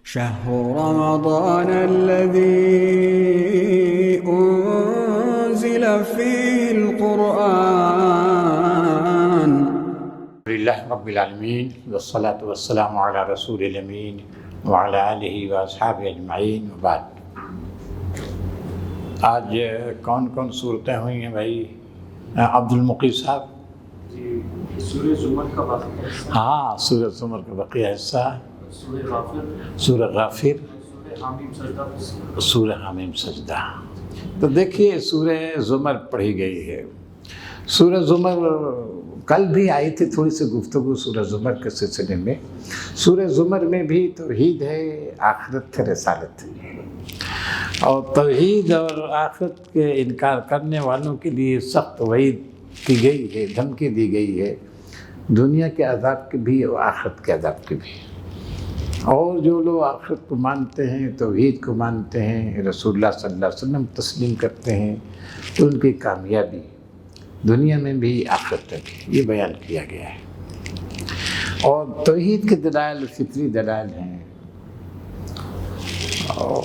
شهر رمضان الذي أنزل فيه القرآن. لله رب العالمین والصلاة والسلام علی رسول الامین وعلی آلہ واصحابہ اجمعین وبعد. آج کون کون صورتیں ہوئی ہیں بھائی؟ عبد المقیب صاحب. جی سورہ زمر کا باقی حصہ. ہاں، سورہ زمر کا بقیہ حصہ، سورہ غافر، سورہ غافر، سورہ حامیم سجدہ. سورہ حامیم سجدہ. تو دیکھیے سورہ زمر پڑھی گئی ہے. سورہ زمر کل بھی آئی تھی تھوڑی سی گفتگو سورہ زمر کے سلسلے میں. سورہ زمر میں بھی توحید ہے، آخرت ہے، رسالت ہے. اور توحید اور آخرت کے انکار کرنے والوں کے لیے سخت وعید کی گئی ہے، دھمکی دی گئی ہے، دنیا کے عذاب کی بھی اور آخرت کے عذاب کی بھی. اور جو لوگ آخرت کو مانتے ہیں، توحید کو مانتے ہیں، رسول اللہ صلی اللہ علیہ وسلم تسلیم کرتے ہیں، تو ان کی کامیابی دنیا میں بھی آخرت میں بھی یہ بیان کیا گیا ہے. اور توحید کے دلائل فطری دلائل ہیں، اور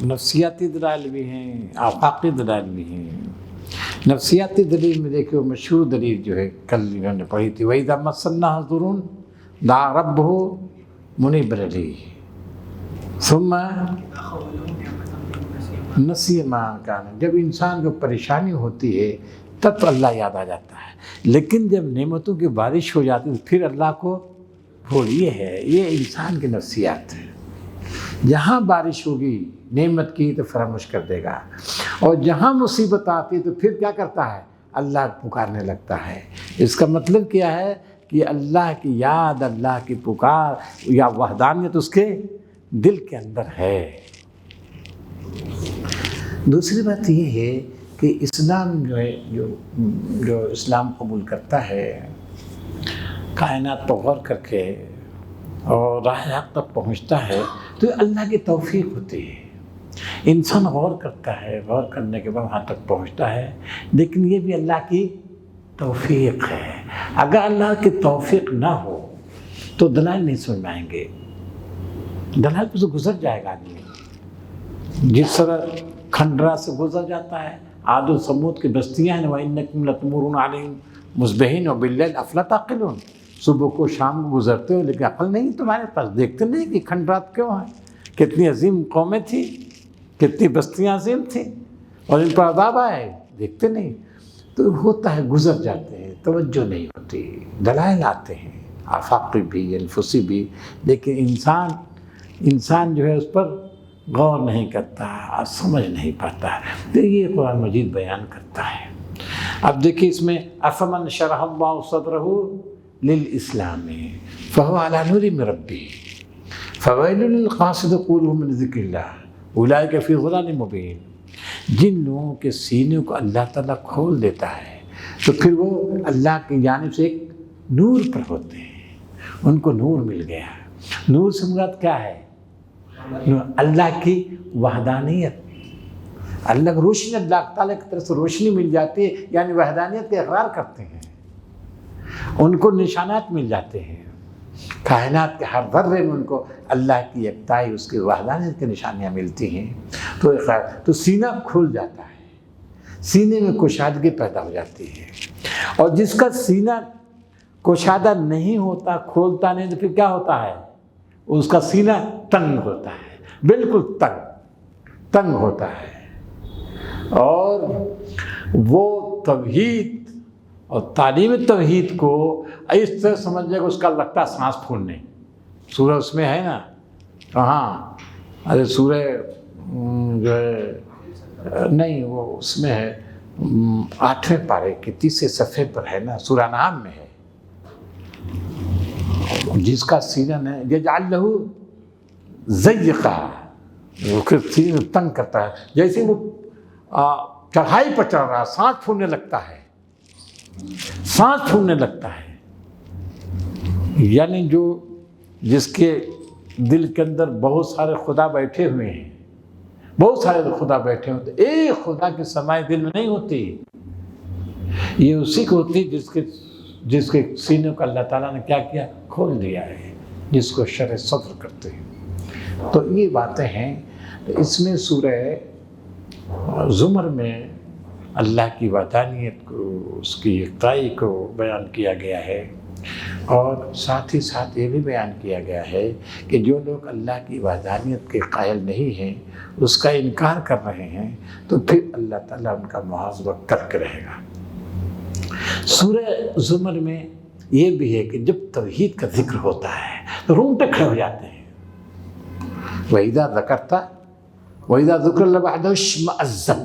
نفسیاتی دلائل بھی ہیں، آفاقی دلائل بھی ہیں. نفسیاتی دلیل میں دیکھو مشہور دلیل جو ہے کل انہوں نے پڑھی تھی، وَإِذَا مَسَّ النَّاسَ ضُرٌّ دَعَا رَبَّهُ مُنِيبًا إِلَيْهِ ثُمَّ نَسِيَ مَا كَانَ. جب انسان کو پریشانی ہوتی ہے تب تو اللہ یاد آ جاتا ہے، لیکن جب نعمتوں کی بارش ہو جاتی ہے پھر اللہ کو بھول. یہ ہے، یہ انسان کی نفسیات ہے. جہاں بارش ہوگی نعمت کی تو فراموش کر دے گا، اور جہاں مصیبت آتی تو پھر کیا کرتا ہے؟ اللہ پکارنے لگتا ہے. اس کا مطلب کیا ہے کہ اللہ کی یاد، اللہ کی پکار یا وحدانیت اس کے دل کے اندر ہے. دوسری بات یہ ہے کہ اسلام جو ہے جو اسلام قبول کرتا ہے، کائنات پر غور کر کے اور راہ حق تک پہنچتا ہے تو اللہ کی توفیق ہوتی ہے. انسان غور کرتا ہے، غور کرنے کے بعد وہاں تک پہنچتا ہے، لیکن یہ بھی اللہ کی توفیق ہے. اگر اللہ کی توفیق نہ ہو تو دلائل نہیں سمجھ میں آئیں گے. دلائل پہ سے گزر جائے گا آدمی، جس طرح کھنڈرا سے گزر جاتا ہے. عاد و ثمود کی بستیاں ہیں، وَإِنَّكُمْ لَتَمُرُّونَ عَلَيْهِمْ مُصْبِحِينَ وَبِاللَّيْلِ أَفَلَا تَعْقِلُونَ. صبح کو شام کو گزرتے ہو لیکن عقل نہیں تمہارے پاس، دیکھتے نہیں کہ کھنڈرات کیوں ہیں. کتنی عظیم قومیں تھیں، کتنی بستیاں عظیم تھیں، اور ان پر عذاب آئے، دیکھتے نہیں. تو ہوتا ہے گزر جاتے ہیں، توجہ نہیں ہوتی. دلائل آتے ہیں آفاقی بھی انفسی بھی، لیکن انسان جو ہے اس پر غور نہیں کرتا، سمجھ نہیں پاتا. تو یہ قرآن مجید بیان کرتا ہے. اب دیکھیے اس میں أَفَمَنْ شَرَحَ اللَّهُ صَدْرَهُ لِلْإِسْلَامِ فَهُوَ عَلَى نُورٍ مِّن رَّبِّهِ فَوَيْلٌ لِّلْقَاسِيَةِ قُلُوبُهُم مِّن ذِكْرِ اللَّهِ أُولَٰئِكَ فِي ضَلَالٍ مُّبِينٍ. جن لوگوں کے سینے کو اللہ تعالیٰ کھول دیتا ہے تو پھر وہ اللہ کی جانب سے ایک نور پر ہوتے ہیں، ان کو نور مل گیا. نور سے مراد کیا ہے؟ اللہ کی وحدانیت. اللہ کی روشنی، اللہ تعالیٰ کی طرف سے روشنی مل جاتی ہے، یعنی وحدانیت کا اقرار کرتے ہیں. ان کو نشانات مل جاتے ہیں، کائنات کے ہر ذرے میں ان کو اللہ کی یکتائی، اس کی وحدانیت کی نشانیاں ملتی ہیں. تو سینہ کھل جاتا ہے، سینے میں کشادگی پیدا ہو جاتی ہے. اور جس کا سینہ کشادہ نہیں ہوتا، کھولتا نہیں، تو پھر کیا ہوتا ہے؟ اس کا سینہ تنگ ہوتا ہے، بالکل تنگ ہوتا ہے. اور وہ توحید اور تعلیم توحید کو اس طرح سمجھ جائے کہ اس کا لگتا سانس پھولنے. سورہ اس میں ہے نا، کہاں؟ ارے سورہ جو ہے نہیں، وہ اس میں ہے 8ویں پارے کے 30 صفحے پر ہے نا، سورہ انعام میں ہے. جس کا سینہ ہے یجعل لہ ضیقا، وہ سینہ تنگ کرتا ہے، جیسے وہ چڑھائی پر چڑھ رہا، سانس پھولنے لگتا ہے. یعنی جس کے دل کے اندر بہت سارے خدا بیٹھے ہوئے ہیں، بہت سارے خدا بیٹھے ہوتے، ایک خدا کی سمائی دل میں نہیں ہوتی. یہ اسی کو ہوتی جس کے سینے کو اللہ تعالیٰ نے کیا کھول دیا ہے، جس کو شرح صدر کرتے ہیں. تو یہ باتیں ہیں. اس میں سورہ زمر میں اللہ کی وحدانیت کو، اس کی یکتائی کو بیان کیا گیا ہے، اور ساتھ ہی ساتھ یہ بھی بیان کیا گیا ہے کہ جو لوگ اللہ کی وحدانیت کے قائل نہیں ہیں، اس کا انکار کر رہے ہیں، تو پھر اللہ تعالیٰ ان کا محاسبہ کر کے رہے گا. سورہ زمر میں یہ بھی ہے کہ جب توحید کا ذکر ہوتا ہے تو رونگٹے کھڑے ہو جاتے ہیں. وَإِذَا ذَكَرْتَ وَإِذَا ذُكِرَ اللَّهُ وَحْدَهُ اشْمَأَزَّتْ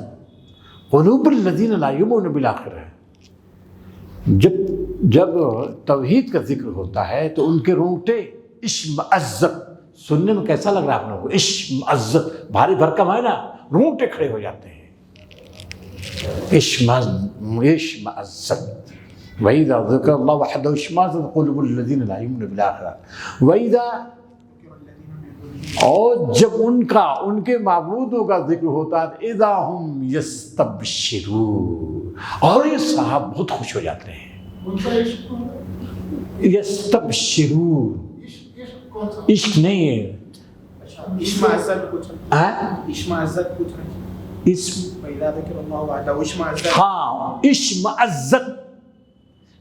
قُلُوبُ الَّذِينَ لَا يُؤْمِنُونَ بِالْآخِرَةِ. جب توحید کا ذکر ہوتا ہے تو ان کے رونگٹے اشمئزت، سننے میں کیسا لگ رہا ہے آپ لوگوں کو؟ اشمئزت، بھاری بھرکم ہے نا، رونگٹے کھڑے ہو جاتے ہیں. اشمئزت وَإِذَا ذُكِرَ اللَّهُ وَحْدَهُ اشْمَأَزَّتْ قُلُوبُ الَّذِينَ لَا يُؤْمِنُونَ بِالْآخِرَةِ. وَإِذَا، اور جب ان کے معبودوں کا ذکر ہوتا ہے اذا ہم یستبشرون، اور یہ صاحب بہت خوش ہو جاتے ہیں. یستبشرون، عشق نہیں ہے، ہاں اشمئزت،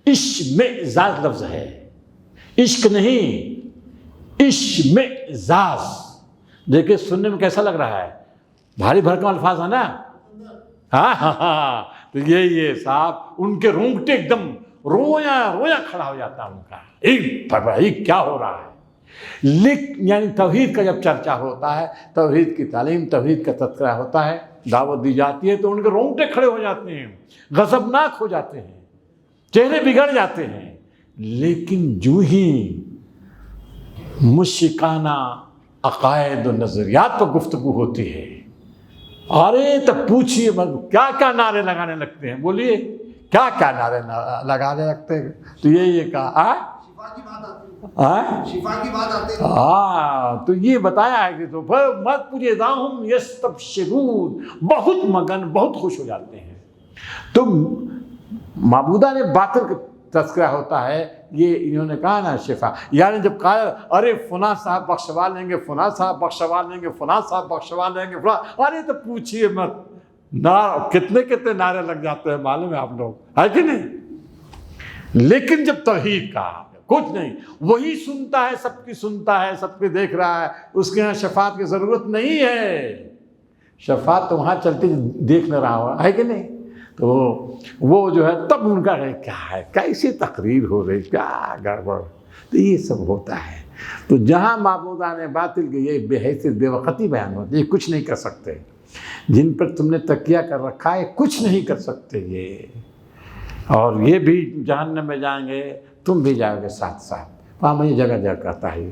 اشمئزاز لفظ ہے، عشق نہیں، اشمئزاز. دیکھیں سننے میں کیسا لگ رہا ہے؟ بھاری بھرکم الفاظ ہے نا. ہاں تو یہ صاحب ان کے رونگٹے ایک دم رویا کھڑا ہو جاتا ہے ان کا. ایک کیا ہو رہا ہے؟ یعنی توحید کا جب چرچا ہوتا ہے، توحید کی تعلیم، توحید کا تذکرہ ہوتا ہے، دعوت دی جاتی ہے، تو ان کے رونگٹے کھڑے ہو جاتے ہیں، غضبناک ہو جاتے ہیں، چہرے بگڑ جاتے ہیں. لیکن جو ہی مشرکانہ عقائد و نظریات پر گفتگو ہوتی ہے، ارے تب پوچھیے کیا کیا نعرے لگانے لگتے ہیں. بولیے کیا کیا نعرے لگانے لگتے ہیں؟ تو یہ کہا شفا کی بات آتی ہے. ہاں تو یہ بتایا ہے کہ تو مت پوچھیے، ذاہم یستبشرون، بہت مگن، بہت خوش ہو جاتے ہیں. تو معبودہ نے باطل کا تذکرہ ہوتا ہے، یہ انہوں نے کہا نا شفا، یعنی جب کہا ارے فلاں صاحب بخشوا لیں گے، فلاں صاحب بخشوا لیں گے، فلاں صاحب بخشوا لیں گے، فلاں، ارے تو پوچھیے مت، کتنے نعرے لگ جاتے ہیں معلوم ہے آپ لوگ، ہے کہ نہیں؟ لیکن جب توحید کا کچھ نہیں، وہی سنتا ہے، سب کی سنتا ہے، سب کی دیکھ رہا ہے، اس کے یہاں شفاعت کی ضرورت نہیں ہے. شفاعت تو وہاں چلتی دیکھ نہ رہا ہوا، ہے کہ نہیں؟ تو وہ جو ہے تب ان کا کیا ہے، کیسی تقریر ہو رہی، کیا گڑبڑ. تو یہ سب ہوتا ہے. تو جہاں معبودان باطل کی یہ بے حیثیت بے وقتی بیان ہوتی ہے، یہ کچھ نہیں کر سکتے، جن پر تم نے تکیہ کر رکھا ہے کچھ نہیں کر سکتے یہ، اور یہ بھی جہنم میں جائیں گے، تم بھی جاؤ گے ساتھ ساتھ. وہاں مجھے جگہ جگہ کرتا ہے.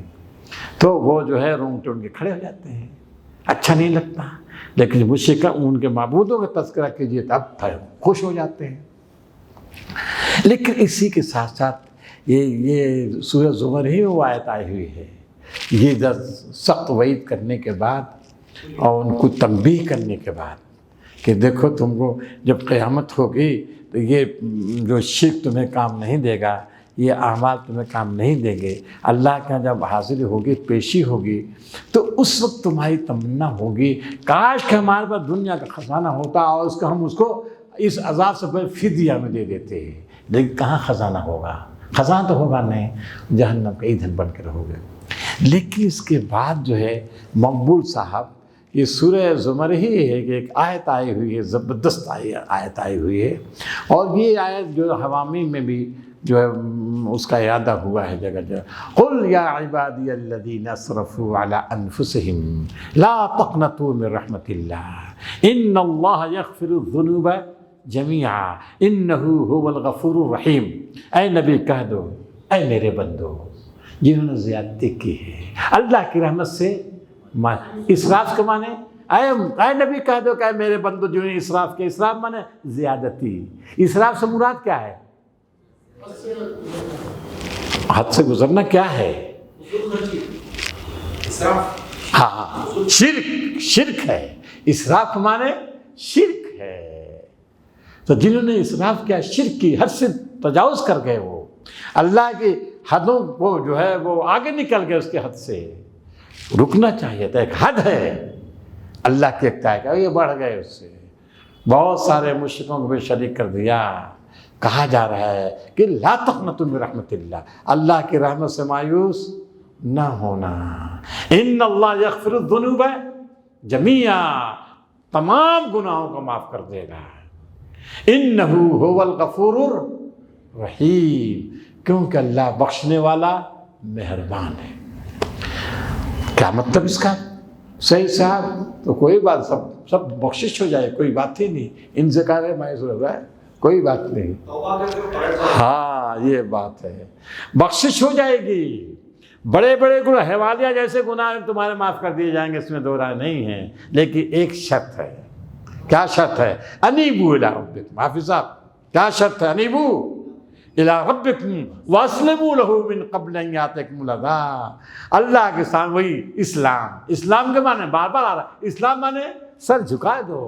تو وہ جو ہے رونگٹے ان کے کھڑے ہو جاتے ہیں، اچھا نہیں لگتا. لیکن مشرک ان کے معبودوں کا تذکرہ کیجیے تب خوش ہو جاتے ہیں. لیکن اسی کے ساتھ ساتھ یہ سورہ زمر ہی وہ آیت آئی ہوئی ہے، یہ سخت وعید کرنے کے بعد اور ان کو تنبیہ کرنے کے بعد کہ دیکھو تم کو جب قیامت ہوگی تو یہ جو شرک تمہیں کام نہیں دے گا، یہ اعمال تمہیں کام نہیں دیں گے. اللہ کا جب حاضری ہوگی، پیشی ہوگی، تو اس وقت تمہاری تمنا ہوگی کاش کہ ہمارے پاس دنیا کا خزانہ ہوتا اور ہم اس کو اس عذاب سے پہلے فدیہ میں دے دیتے ہیں. لیکن کہاں خزانہ ہوگا؟ خزانہ تو ہوگا نہیں، جہنم کا ایندھن بن کے رہو گے. لیکن اس کے بعد جو ہے مقبول صاحب، یہ سورہ زمر ہی ہے کہ ایک آیت آئی ہوئی ہے، زبردست آیت آئی ہوئی ہے، اور یہ آیت جو حوامی میں بھی جو ہے اس کا اعادہ ہوا ہے جگہ جگہ. قل یا عبادی الذین اسرفوا علی انفسہم لا تقنطوا من رحمت اللہ ان اللہ یغفر الذنوب جمیعا انہ هو الغفور الرحیم. اے نبی کہہ دو، اے میرے بندو جنہوں نے زیادتی کی ہے اللہ کی رحمت سے، اسراف کے معنی اے نبی کہہ دو کہ اے میرے بندو جو نے اسراف کے، اسراف معنی زیادتی. اسراف سے مراد کیا ہے؟ حد سے گزرنا. کیا ہے؟ ہاں شرک ہے. اسراف معنی شرک ہے. تو جنہوں نے اسراف کیا، شرک کی حد سے تجاوز کر گئے، وہ اللہ کی حدوں کو جو ہے وہ آگے نکل گئے اس کے حد سے، رکنا چاہیے تھا، ایک حد ہے اللہ کی ایک طے کا، یہ بڑھ گئے اس سے، بہت سارے مشرکوں کو بھی شریک کر دیا۔ کہا جا رہا ہے کہ لا تقنطوا من رحمت اللہ، اللہ کی رحمت سے مایوس نہ ہونا۔ ان اللہ یغفر الذنوب جمیعا، تمام گناہوں کو معاف کر دے گا۔ انہ هو الغفور الرحیم، کیونکہ اللہ بخشنے والا مہربان ہے۔ کیا مطلب اس کا؟ صحیح صاحب تو کوئی بات، سب بخشش ہو جائے، کوئی بات ہی نہیں، ان سے کہا گئے مایوس ہو رہا ہے، کوئی بات نہیں۔ ہاں یہ بات ہے، بخشش ہو جائے گی، بڑے بڑے گناہ حوالیہ جیسے گناہ تمہارے معاف کر دیے جائیں گے، اس میں دو رائے نہیں ہے، لیکن ایک شرط ہے۔ کیا شرط ہے؟ انیبوا الی ربکم۔ حافظ صاحب کیا شرط ہے؟ انیبوا الی ربکم واسلموا لہ من قبل ان یاتیکم العذاب۔ اللہ کے سامنے وہی اسلام کے معنی بار بار آ رہا ہے، اسلام معنی سر جھکا دو،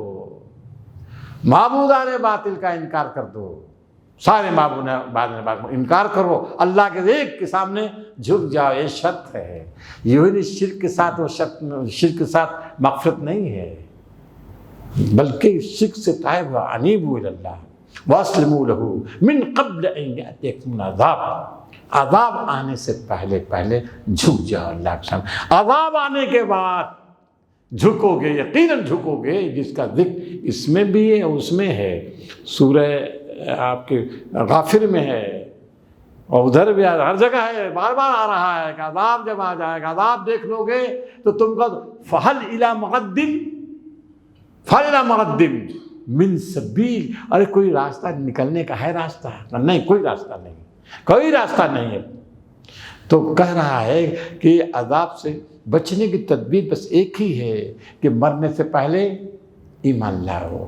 معبودان باطل کا انکار کر دو، سارے معبودان باطل کا انکار کرو، اللہ کے ایک کے سامنے جھک جاؤ، یہ شرط ہے۔ یہ نہیں شرک کے ساتھ، وہ شرک کے ساتھ مغفرت نہیں ہے، بلکہ شرک سے تائب ہوا، انیبوا الی اللہ واسلموا لہ من قبل ان یاتیکم العذاب، عذاب آنے سے پہلے جھک جاؤ اللہ کے سامنے۔ عذاب آنے کے بعد جھکو گے، یقیناً جھکو گے، جس کا ذکر اس میں بھی ہے، اس میں ہے، سورہ آپ کے غافر میں ہے، اور ادھر بھی ہر جگہ ہے، بار بار آ رہا ہے کہ عذاب جب آ جائے گا، عذاب دیکھ لو گے تو تم کو فہل الی مقدم من سبیل، ارے کوئی راستہ نکلنے کا ہے؟ راستہ نہیں، کوئی راستہ نہیں، کوئی راستہ نہیں ہے۔ تو کہہ رہا ہے کہ عذاب سے بچنے کی تدبیر بس ایک ہی ہے کہ مرنے سے پہلے ایمان لاؤ،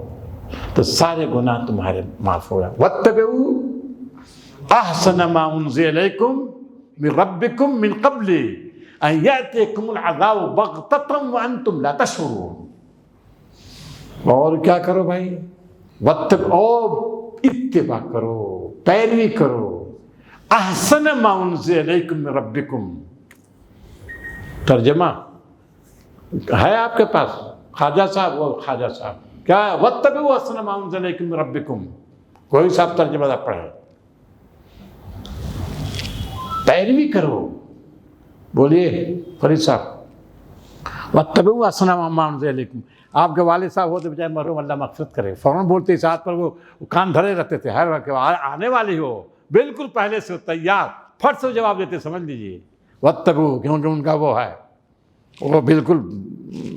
تو سارے گناہ تمہارے معاف ہو جائیں۔ واتبعوا احسن ما انزل الیکم من ربکم من قبل ان یاتیکم العذاب بغتۃ وانتم لا تشعرون۔ اور کیا کرو بھائی؟ اتباع کرو، پیروی کرو، احسن ما انزل الیکم من ربکم۔ ترجمہ ہے آپ کے پاس؟ خواجہ صاحب، وہ خواجہ صاحب کیا ہے؟ واتبعوا احسن ما انزل الیکم من ربکم، کوئی صاحب ترجمہ نہ پڑھے، پیروی کرو۔ بولیے فرید صاحب۔ واتبعوا احسن ما انزل الیکم، آپ کے والد صاحب ہوتے بچائے مرحوم، اللہ مغفرت کرے، فوراً بولتے اس بات پر وہ کان دھرے رہتے تھے، ہر وقت آنے والی ہو بالکل پہلے سے تیار، فٹ سے جواب دیتے، سمجھ لیجیے واتبعوا، کیونکہ ان کا وہ ہے، وہ بالکل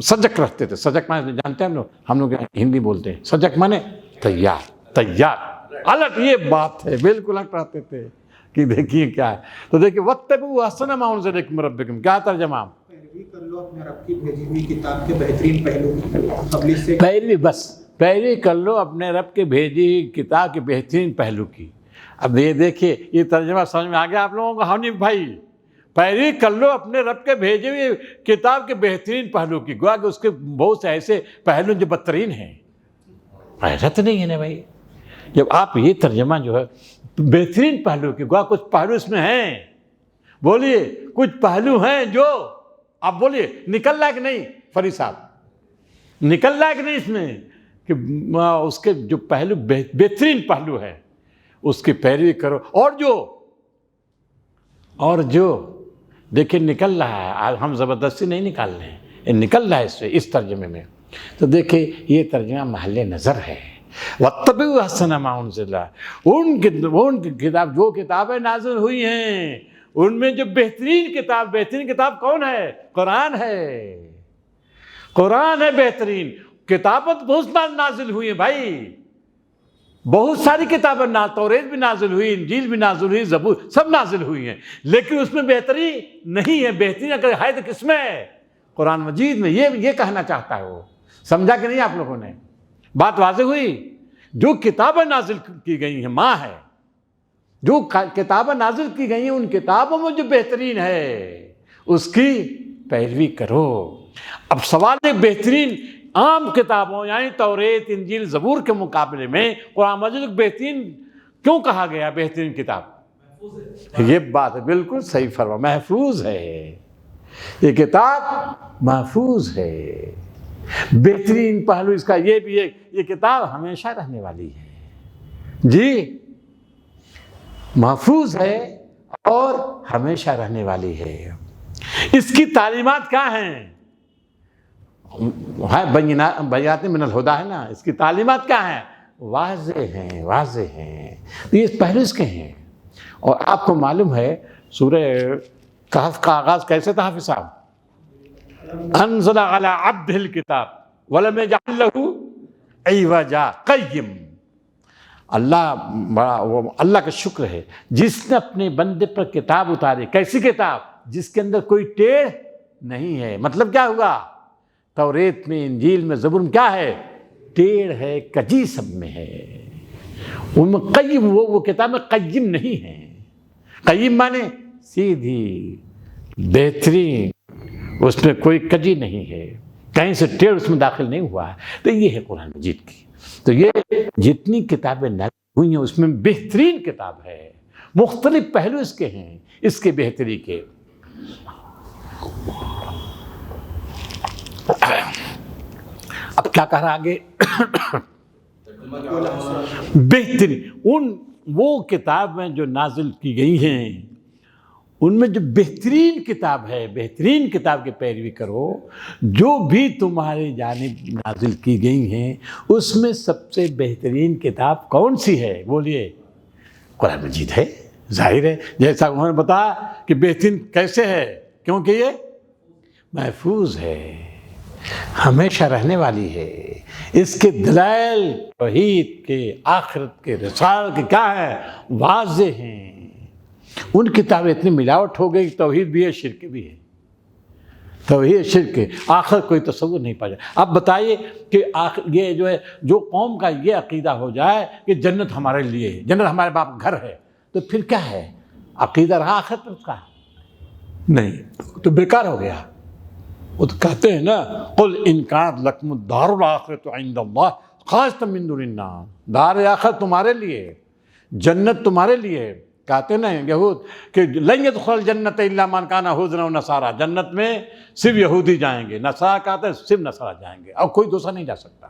سجک رکھتے تھے۔ سجک مانے جانتے ہیں ہم لوگ ہندی بولتے ہیں، سجک مانے تیار، الٹ یہ بات ہے، بالکل الٹ رہتے تھے کہ دیکھیے کیا ہے۔ تو دیکھیے واتبعوا احسن ما انزل الیکم من ربکم، کیا ترجمہ؟ کر لو اپنے رب کی بھیجی ہوئی کتاب کے بہترین پہلو کی، پیروی، بس پیروی کر لو اپنے رب کے بھیجی ہوئی کتاب کے بہترین پہلو کی۔ اب یہ دیکھیے یہ ترجمہ سمجھ میں آ گیا آپ لوگوں کو؟ حنیف بھائی، پیروی کر لو اپنے رب کے بھیجے ہوئے کتاب کے بہترین پہلو کی، گویا کہ اس کے بہت سے ایسے پہلو جو بدترین ہیں، ایسا تو نہیں ہے نا بھائی؟ جب آپ یہ ترجمہ جو ہے بہترین پہلو کی، گویا کچھ پہلو اس میں ہیں، بولیے کچھ پہلو ہیں جو آپ بولیے نکل رہا کہ نہیں فرید صاحب؟ نکل رہا کہ نہیں اس میں کہ اس کے جو پہلو بہترین پہلو ہے اس کی پیروی کرو، اور جو دیکھیں نکل رہا ہے، ہم زبردستی نہیں نکال رہے ہیں، یہ نکل رہا ہے اس سے، اس ترجمے میں۔ تو دیکھیں یہ ترجمہ محل نظر ہے۔ واتبعوا احسن ما انزل، ان کی کتاب، جو کتابیں نازل ہوئی ہیں ان میں جو بہترین کتاب کون ہے؟ قرآن ہے، قرآن ہے بہترین۔ کتابت بہت نازل ہوئی ہیں بھائی، بہت ساری کتابیں، توریت بھی نازل ہوئی، انجیل بھی نازل ہوئی، زبور سب نازل ہوئی ہیں، لیکن اس میں بہتری نہیں ہے۔ بہترین اگر ہے تو کس میں ہے؟ قرآن مجید میں۔ یہ کہنا چاہتا ہے وہ، سمجھا کہ نہیں آپ لوگوں نے؟ بات واضح ہوئی؟ جو کتابیں نازل کی گئی ہیں ماں ہے، جو کتابیں نازل کی گئی ہیں ان کتابوں میں جو بہترین ہے اس کی پیروی کرو۔ اب سوال ہے بہترین عام کتابوں یعنی توریت، انجیل، زبور کے مقابلے میں قرآن مجید بہترین کیوں کہا گیا؟ بہترین کتاب، یہ بات ہے بالکل صحیح فرما، محفوظ ہے، یہ کتاب محفوظ ہے. بہترین پہلو اس کا یہ بھی ہے یہ کتاب ہمیشہ رہنے والی ہے. جی محفوظ ہے اور ہمیشہ رہنے والی ہے. اس کی تعلیمات کیا ہیں؟ بینات من الہدیٰ ہے نا. اس کی تعلیمات کیا ہیں؟ واضح ہیں. یہ پہلو اس کے ہیں. اور آپ کو معلوم ہے سورہ کہف کا آغاز کیسے تھا حافظ صاحب؟ انزل علی عبدہ الکتاب ولم یجعل لہ عوجا قیم. اللہ کا شکر ہے جس نے اپنے بندے پر کتاب اتاری. کیسی کتاب؟ جس کے اندر کوئی ٹیڑھ نہیں ہے. مطلب کیا ہوا؟ توریت میں، انجیل میں، زبور میں کیا ہے؟ ٹیڑھ ہے، کجی سب میں ہے. ان میں قیم وہ کتاب میں قیم نہیں ہے. قیم مانے سیدھی بہترین، اس میں کوئی کجی نہیں ہے، کہیں سے ٹیڑھ اس میں داخل نہیں ہوا ہے. تو یہ ہے قرآن مجید کی. تو یہ جتنی کتابیں نازل ہوئی ہیں اس میں بہترین کتاب ہے. مختلف پہلو اس کے ہیں، اس کے بہتری کے. اب کیا کہہ رہا آگے؟ بہترین وہ کتاب میں جو نازل کی گئی ہیں ان میں جو بہترین کتاب ہے، بہترین کتاب کی پیروی کرو. جو بھی تمہاری جانب نازل کی گئی ہیں اس میں سب سے بہترین کتاب کون سی ہے؟ بولیے. قرآن مجید ہے. ظاہر ہے جیسا انہوں نے بتایا کہ بہترین کیسے ہے، کیونکہ یہ محفوظ ہے، ہمیشہ رہنے والی ہے. اس کے دلائل توحید کے، آخرت کے، رسالت کے کیا ہے؟ واضح ہیں. ان کتابیں اتنی ملاوٹ ہو گئی، توحید بھی ہے، شرک بھی ہے. توحید شرک ہے، آخر کوئی تصور نہیں پا جائے. اب بتائیے کہ یہ جو ہے جو قوم کا یہ عقیدہ ہو جائے کہ جنت ہمارے لیے ہے، جنت ہمارے باپ کا گھر ہے، تو پھر کیا ہے؟ عقیدہ رہا آخرت پر اس کا؟ نہیں، تو بیکار ہو گیا. وہ تو کہتے ہیں نا قل ان کانت لکم الدار الاخرۃ عند اللہ خالصۃ من دون الناس. دار آخرت تمہارے لیے، جنت تمہارے لیے. کہتے ہیں نا یہود کہ لن يدخل الجنۃ الا من کان هوذا و نصارا. جنت میں صرف یہودی جائیں گے. نصارا کہتے ہیں صرف نصارا جائیں گے اور کوئی دوسرا نہیں جا سکتا.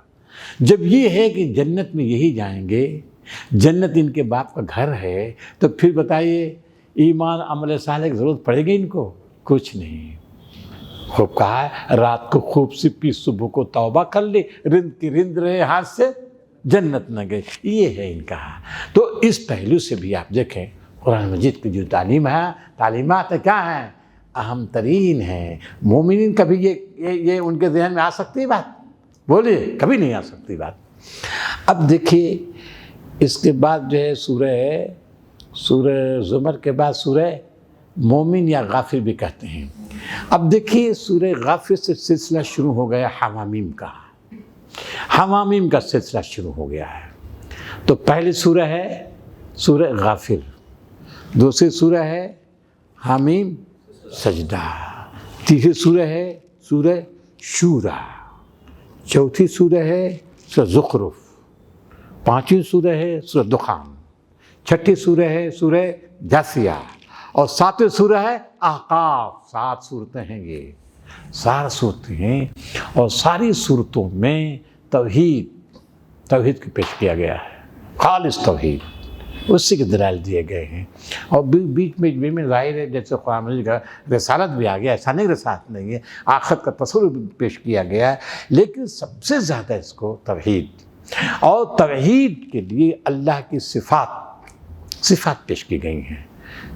جب یہ ہے کہ جنت میں یہی جائیں گے، جنت ان کے باپ کا گھر ہے، تو پھر بتائیے ایمان عمل صالح کی ضرورت پڑے گی ان کو؟ کچھ نہیں. خوب کہا ہے رات کو خوب سی پی، صبح کو توبہ کر لی، رند کی رند رہے ہاتھ سے جنت نہ گئے. یہ ہے ان کا. تو اس پہلو سے بھی آپ دیکھیں قرآن مجید کی جو تعلیمات کیا ہیں؟ اہم ترین ہیں. مومنین کبھی یہ ان کے ذہن میں آ سکتی ہے بات؟ بولیے. کبھی نہیں آ سکتی بات. اب دیکھیے اس کے بعد جو ہے سورہ زمر کے بعد سورہ مومن یا غافر بھی کہتے ہیں. اب دیکھیے سورہ غافر سے سلسلہ شروع ہو گیا حوامیم کا. حوامیم کا سلسلہ شروع ہو گیا ہے. تو پہلی سورہ ہے سورہ غافر، دوسری سورہ ہے حامیم سجدہ، تیسری سورہ ہے سورہ شورا، چوتھی سورہ ہے سورہ زخرف، پانچویں سورہ ہے سورہ دخان، چھٹی سورہ ہے سورہ جاثیہ، اور ساتویں سورہ ہے احقاف. 7 صورتیں ہیں. یہ 7 صورتیں ہیں اور ساری صورتوں میں توحید کو پیش کیا گیا ہے. خالص توحید، اسی کے دلائل دیے گئے ہیں. اور بیچ میں ظاہر ہے جیسے قرآن مجید کا رسالت بھی آ گیا. ایسا نہیں رسالت نہیں ہے، آخرت کا تصور بھی پیش کیا گیا ہے، لیکن سب سے زیادہ اس کو توحید، اور توحید کے لیے اللہ کی صفات پیش کی گئی ہیں.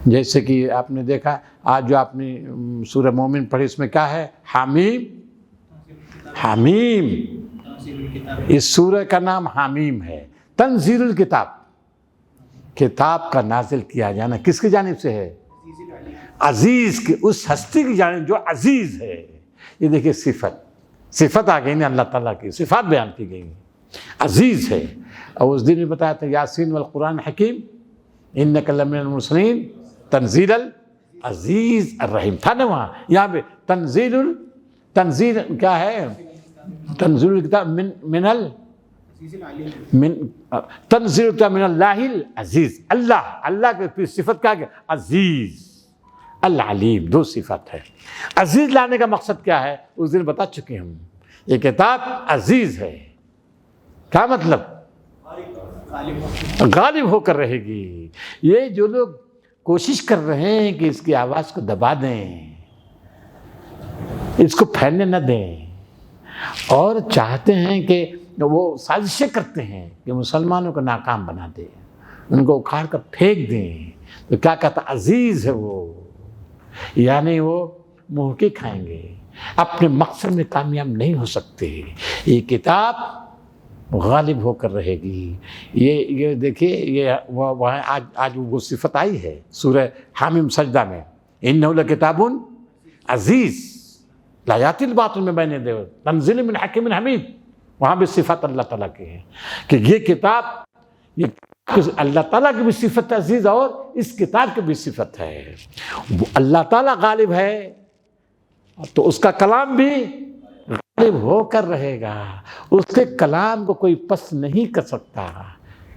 جیسے کہ آپ نے دیکھا آج جو آپ نے سورہ مومن پڑھی، اس میں کیا ہے؟ حامیم. اس سورہ کا نام حامیم ہے. تنزیل الکتاب، کتاب کا نازل کیا جانا کس کی جانب سے ہے؟ عزیز کی، اس ہستی کی جانب جو عزیز ہے. یہ دیکھیے صفت آ گئی نا، اللہ تعالیٰ کی صفات بیان کی گئی ہیں. عزیز ہے. اور اس دن میں بتایا تھا یاسین والقرآن حکیم انک لمن المرسلین تنزیل العزیز الرحیم تھا نا وہاں. یہاں پہ تنزیل کیا ہے؟ تنزیل الکتاب تنزیل الکتاب من اللہ العزیز. اللہ کی صفت کیا ہے؟ عزیز. العلیم، دو صفت ہے۔ عزیز لانے کا مقصد کیا ہے اس دن بتا چکے ہم، یہ کتاب عزیز ہے، کیا مطلب؟ غالب ہو کر رہے گی۔ یہ جو لوگ کوشش کر رہے ہیں کہ اس کی آواز کو دبا دیں، اس کو پھیلنے نہ دیں، اور چاہتے ہیں کہ وہ سازشیں کرتے ہیں کہ مسلمانوں کو ناکام بنا دیں، ان کو اکھاڑ کر پھینک دیں، تو کیا کہتا عزیز ہے وہ، یعنی وہ منہ کی کھائیں گے، اپنے مقصد میں کامیاب نہیں ہو سکتے۔ یہ کتاب غالب ہو کر رہے گی۔ یہ دیکھیے، یہ وہاں آج وہ صفت آئی ہے سورہ حامیم سجدہ میں، انہ لکتاب عزیز لا یاتی الباطل من بین یدیہ تنزیل من حکیم حمید، وہاں بھی صفت اللہ تعالیٰ کی ہے کہ یہ کتاب، یہ اللہ تعالیٰ کی بھی صفت عزیز اور اس کتاب کی بھی صفت ہے۔ اللہ تعالیٰ غالب ہے تو اس کا کلام بھی غالب ہو کر رہے گا، اس کے کلام کو کوئی پس نہیں کر سکتا۔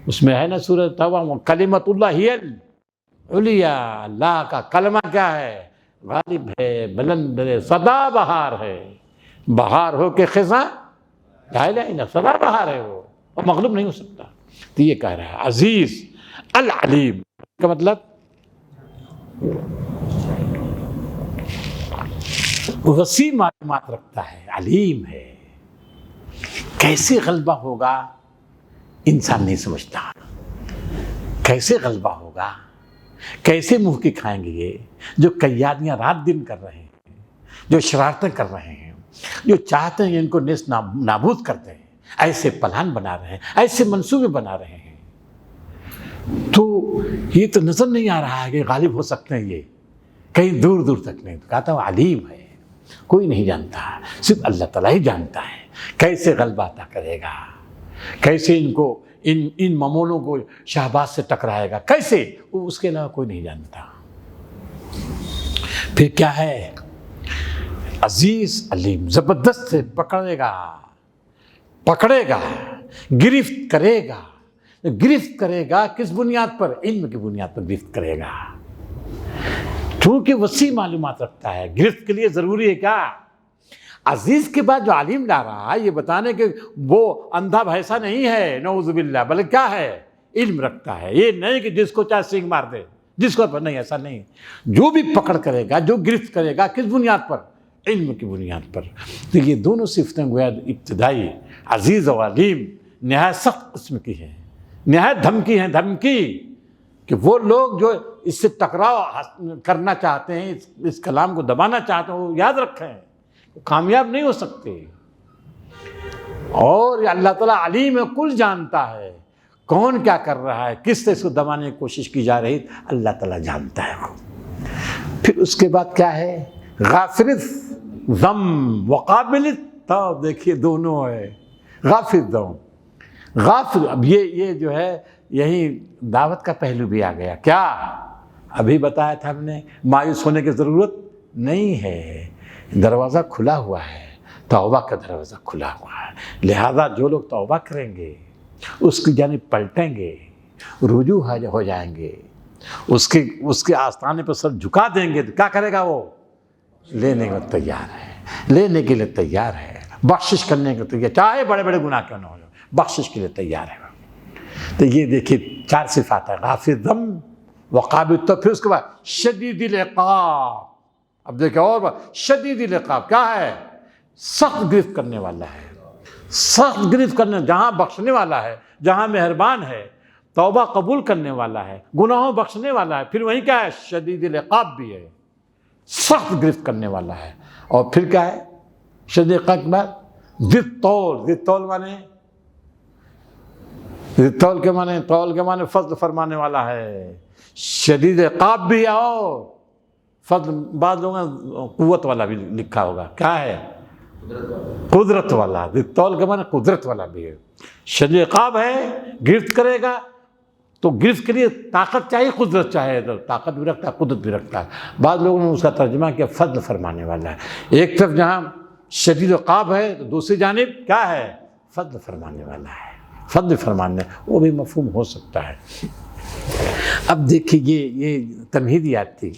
اس میں ہے نا سورہ توبہ، کلمۃ اللہ ہی العلیٰ، اللہ کا کلمہ کیا ہے؟ غالب ہے، بلند ہے، سدا بہار ہے، بہار ہو کے خزاں لا الہ الا اللہ، سدا بہار ہے وہ، اور مغلوب نہیں ہو سکتا۔ تو یہ کہہ رہا ہے عزیز العلیم کا مطلب وسیع معلومات رکھتا ہے، علیم ہے۔ کیسے غلبہ ہوگا انسان نہیں سمجھتا، کیسے غلبہ ہوگا، کیسے منہ کی کھائیں گے یہ جو قیادیاں رات دن کر رہے ہیں، جو شرارتیں کر رہے ہیں، جو چاہتے ہیں ان کو نیست نابود کر دیں، ایسے پلان بنا رہے ہیں، ایسے منصوبے بنا رہے ہیں، تو یہ تو نظر نہیں آ رہا ہے کہ غالب ہو سکتے ہیں، یہ کہیں دور دور تک نہیں۔ کہتا ہوں علیم ہے، کوئی نہیں جانتا، صرف اللہ تعالیٰ ہی جانتا ہے کیسے غلبہ عطا کرے گا، کیسے ان کو ان ممولوں کو شہباز سے ٹکرائے گا، کیسے، وہ اس کے علاوہ کوئی نہیں جانتا۔ پھر کیا ہے؟ عزیز علیم، زبردست سے پکڑے گا، گرفت کرے گا۔ گرفت کرے گا کس بنیاد پر؟ علم کی بنیاد پر گرفت کرے گا، کیونکہ وسیع معلومات رکھتا ہے۔ گرفت کے لیے ضروری ہے کیا؟ عزیز کے بعد جو عالم لا رہا ہے یہ بتانے کہ وہ اندھا بھیسا نہیں ہے، نعوذ باللہ، بلکہ کیا ہے؟ علم رکھتا ہے۔ یہ نہیں کہ جس کو چاہے سینگ مار دے، جس کو نہیں، ایسا نہیں۔ جو بھی پکڑ کرے گا، جو گرفت کرے گا، کس بنیاد پر؟ علم کی بنیاد پر۔ تو یہ دونوں صفتیں گویا ابتدائی عزیز اور علیم نہایت سخت قسم کی ہیں، نہایت دھمکی ہیں، دھمکی کہ وہ لوگ جو اس سے ٹکراؤ کرنا چاہتے ہیں، اس کلام کو دبانا چاہتے ہیں، وہ یاد رکھیں وہ کامیاب نہیں ہو سکتے۔ اور یہ اللہ تعالیٰ علیم ہے، کل جانتا ہے، کون کیا کر رہا ہے، کس سے اس کو دبانے کی کوشش کی جا رہی، اللہ تعالیٰ جانتا ہے۔ پھر اس کے بعد کیا ہے؟ غافر الذنب وقابل التوب، دیکھیے دونوں ہے، غافر الذنب، غافر۔ اب یہ جو ہے یہی دعوت کا پہلو بھی آ گیا۔ کیا ابھی بتایا تھا ہم نے، مایوس ہونے کی ضرورت نہیں ہے، دروازہ کھلا ہوا ہے، توبہ کا دروازہ کھلا ہوا ہے۔ لہذا جو لوگ توبہ کریں گے، اس کی جانب پلٹیں گے، رجوع ہو جائیں گے، اس کے آستانے پر سر جھکا دیں گے، تو کیا کرے گا وہ؟ لینے کے لیے تیار ہے، لینے کے لیے تیار ہے، بخشش کرنے کے لیے تیار، چاہے بڑے بڑے گناہ کیوں نہ ہو، بخشش کے لیے تیار ہے۔ تو یہ دیکھیے 4 صفات ہے، غافر الذنب وقابل التوب، پھر اس کے بعد شدید العقاب۔ اب دیکھیں اور شدید العقاب کیا ہے؟ سخت گرفت کرنے والا ہے، سخت گرفت کرنے، جہاں بخشنے والا ہے، جہاں مہربان ہے، توبہ قبول کرنے والا ہے، گناہوں بخشنے والا ہے، پھر وہیں کیا ہے؟ شدید العقاب بھی ہے، سخت گرفت کرنے والا ہے۔ اور پھر کیا ہے؟ شدید العقاب کے بعد ذی الطول، ذی الطول مانے، طول کے معنی فضل فرمانے والا ہے، شدید عقاب بھی ہے، اور فضل، بعض لوگوں نے قوت والا بھی لکھا ہوگا، کیا ہے؟ قدرت والا۔ طول کے معنی قدرت والا بھی ہے، شدید عقاب ہے، گرفت کرے گا تو گرفت کے لیے طاقت چاہیے، قدرت چاہیے، تو طاقت بھی رکھتا ہے، قدرت بھی رکھتا ہے۔ بعض لوگوں نے اس کا ترجمہ کیا فضل فرمانے والا ہے، ایک طرف جہاں شدید عقاب ہے تو دوسری جانب کیا ہے؟ فضل فرمانے والا ہے، فضل فرمانے، وہ بھی مفہوم ہو سکتا ہے۔ اب دیکھیے یہ تمہیدیات تھی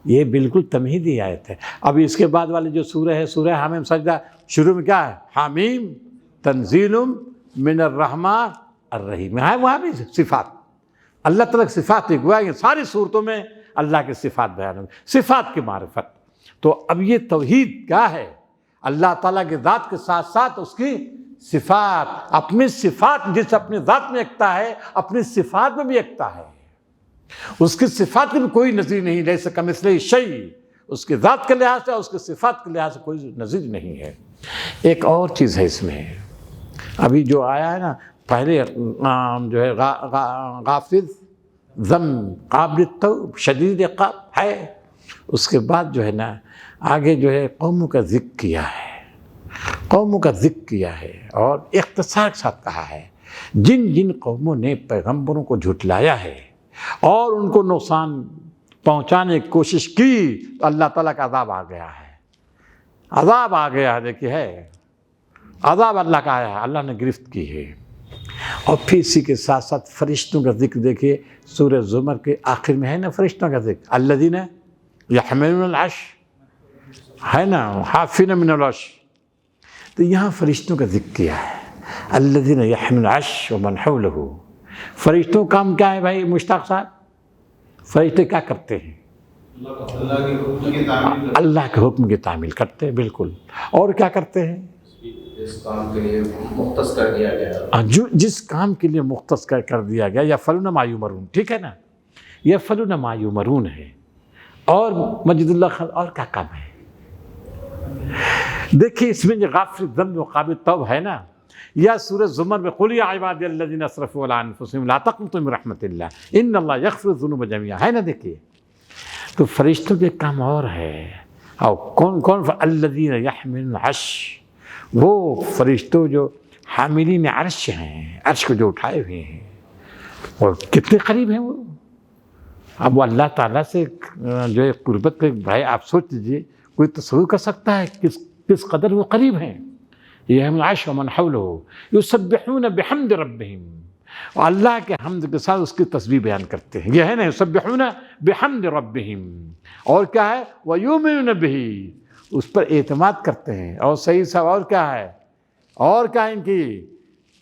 یہ بالکل تمہیدی آیت ہے. اب اس کے بعد والی جو سورہ ہے سورہ حامیم سجدہ، شروع میں کیا ہے؟ حامیم تنزیل من الرحمن الرحیم. ہے وہاں بھی صفات، اللہ تعالیٰ کی صفات ہی گویا کہ ساری صورتوں میں اللہ کی صفات بیان ہوئی، صفات کی معرفت. تو اب یہ توحید کیا ہے؟ اللہ تعالیٰ کی ذات کے ساتھ ساتھ اس کی صفات، اپنی صفات جس اپنی ذات میں یکتا ہے اپنی صفات میں بھی یکتا ہے. اس کی صفات کی بھی کوئی نظیر نہیں، لیس کمثلہ شیء. اس کی ذات کے لحاظ سے اور اس کی صفات کے لحاظ سے کوئی نظیر نہیں ہے. ایک اور چیز ہے اس میں، ابھی جو آیا ہے نا پہلے جو ہے غافر ذم قابل التوب شدید عقاب ہے، اس کے بعد جو ہے نا آگے جو ہے قوموں کا ذکر کیا ہے، قوموں کا ذکر کیا ہے اور اختصار کے ساتھ کہا ہے جن جن قوموں نے پیغمبروں کو جھٹلایا ہے اور ان کو نقصان پہنچانے کی کوشش کی تو اللہ تعالیٰ کا عذاب آ گیا ہے. عذاب آ گیا ہے، دیکھیے ہے عذاب اللہ کا آیا ہے، اللہ نے گرفت کی ہے. اور پھر اسی کے ساتھ ساتھ فرشتوں کا ذکر دیکھیے سورہ زمر کے آخر میں ہے نا فرشتوں کا ذکر، الذین یحملون العرش ہے نا حافین من العرش. تو یہاں فرشتوں کا ذکر کیا ہے، الذین یحملون العرش ومن حولہ. فرشتوں کا کام کیا ہے بھائی مشتاق صاحب؟ فرشتے کیا کرتے ہیں؟ اللہ کے حکم کی تعمیل کرتے ہیں. بالکل. اور کیا کرتے ہیں؟ جس کام کے لیے مختص کر دیا گیا، جس کام کے لیے مختص کر دیا گیا، یفعلون ما یؤمرون. ٹھیک ہے نا، یفعلون ما یؤمرون ہے. اور مجید اللہ خان اور کیا کام ہے؟ دیکھیے اس میں جو غافر ذنب و قابل توب ہے نا، یا سورہ زمر میں قل یا عبادی الذین اسرفوا علی انفسہم لا تقنطوا من رحمۃ اللہ ان اللہ یغفر الذنوب جميعا ہے نا. دیکھیے تو فرشتوں کے کام اور ہے. اور کون الذین یحملون العرش، وہ فرشتوں جو حاملین عرش ہیں، عرش کو جو اٹھائے ہوئے ہیں، اور کتنے قریب ہیں وہ. اب وہ اللہ تعالیٰ سے جو ہے قربت کے بھائی آپ سوچ لیجیے، کوئی تصور کر سکتا ہے کس قدر وہ قریب ہیں. یحملون العرش ومن حولہ یسبحون بحمد ربہم، اور اللہ کے حمد کے ساتھ اس کی تسبیح بیان کرتے ہیں. یہ ہے نا یسبحون بحمد ربہم. اور کیا ہے؟ ویؤمنون بہ، اس پر اعتماد کرتے ہیں. اور صحیح صاحب اور کیا ہے؟ اور کیا ان کی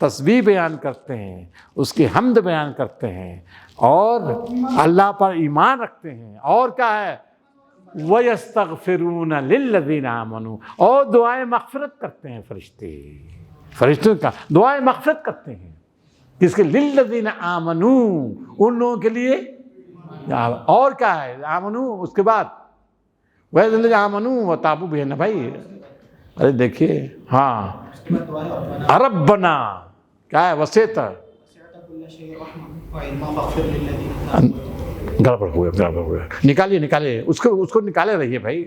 تسبیح بیان کرتے ہیں، اس کی حمد بیان کرتے ہیں اور اللہ پر ایمان رکھتے ہیں. اور کیا ہے؟ وَيَسْتَغْفِرُونَ لِلَّذِينَ آمَنُوا، اور دعائیں مغفرت کرتے ہیں فرشتے. فرشتوں کا دعائیں مغفرت کرتے ہیں کس کے؟ لِلَّذِينَ آمَنُوا، ان لوگوں کے لیے. اور کیا ہے؟ آمنوا اس کے بعد وَالَّذِينَ آمَنُوا وَتَابُوا بھی ہے نا بھائی. ارے دیکھیے ہاں ربنا کیا ہے؟ وسعت گڑبڑ ہوا نکالیے اس کو نکالے رہیے بھائی.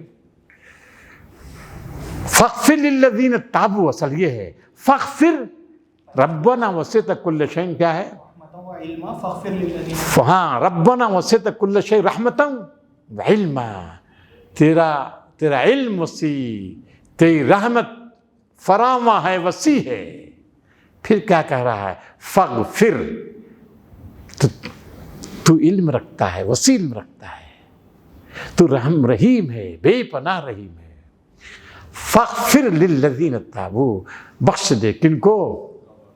فاغفر للذین تابوا، اصل یہ ہے فاغفر ربنا وسعت کل شیء. کیا ہے؟ ہاں ربنا وسعت کل شیء رحمتا وعلما. تیرا علم وسیع، تیری رحمت فراواں ہے، وسیع ہے. پھر کیا کہہ رہا ہے؟ فاغفر، تو علم رکھتا ہے، وسیع علم رکھتا ہے، تو رحیم ہے، بے پناہ رحیم ہے. فاغفر للذین تابوا، بخش دے کن کو؟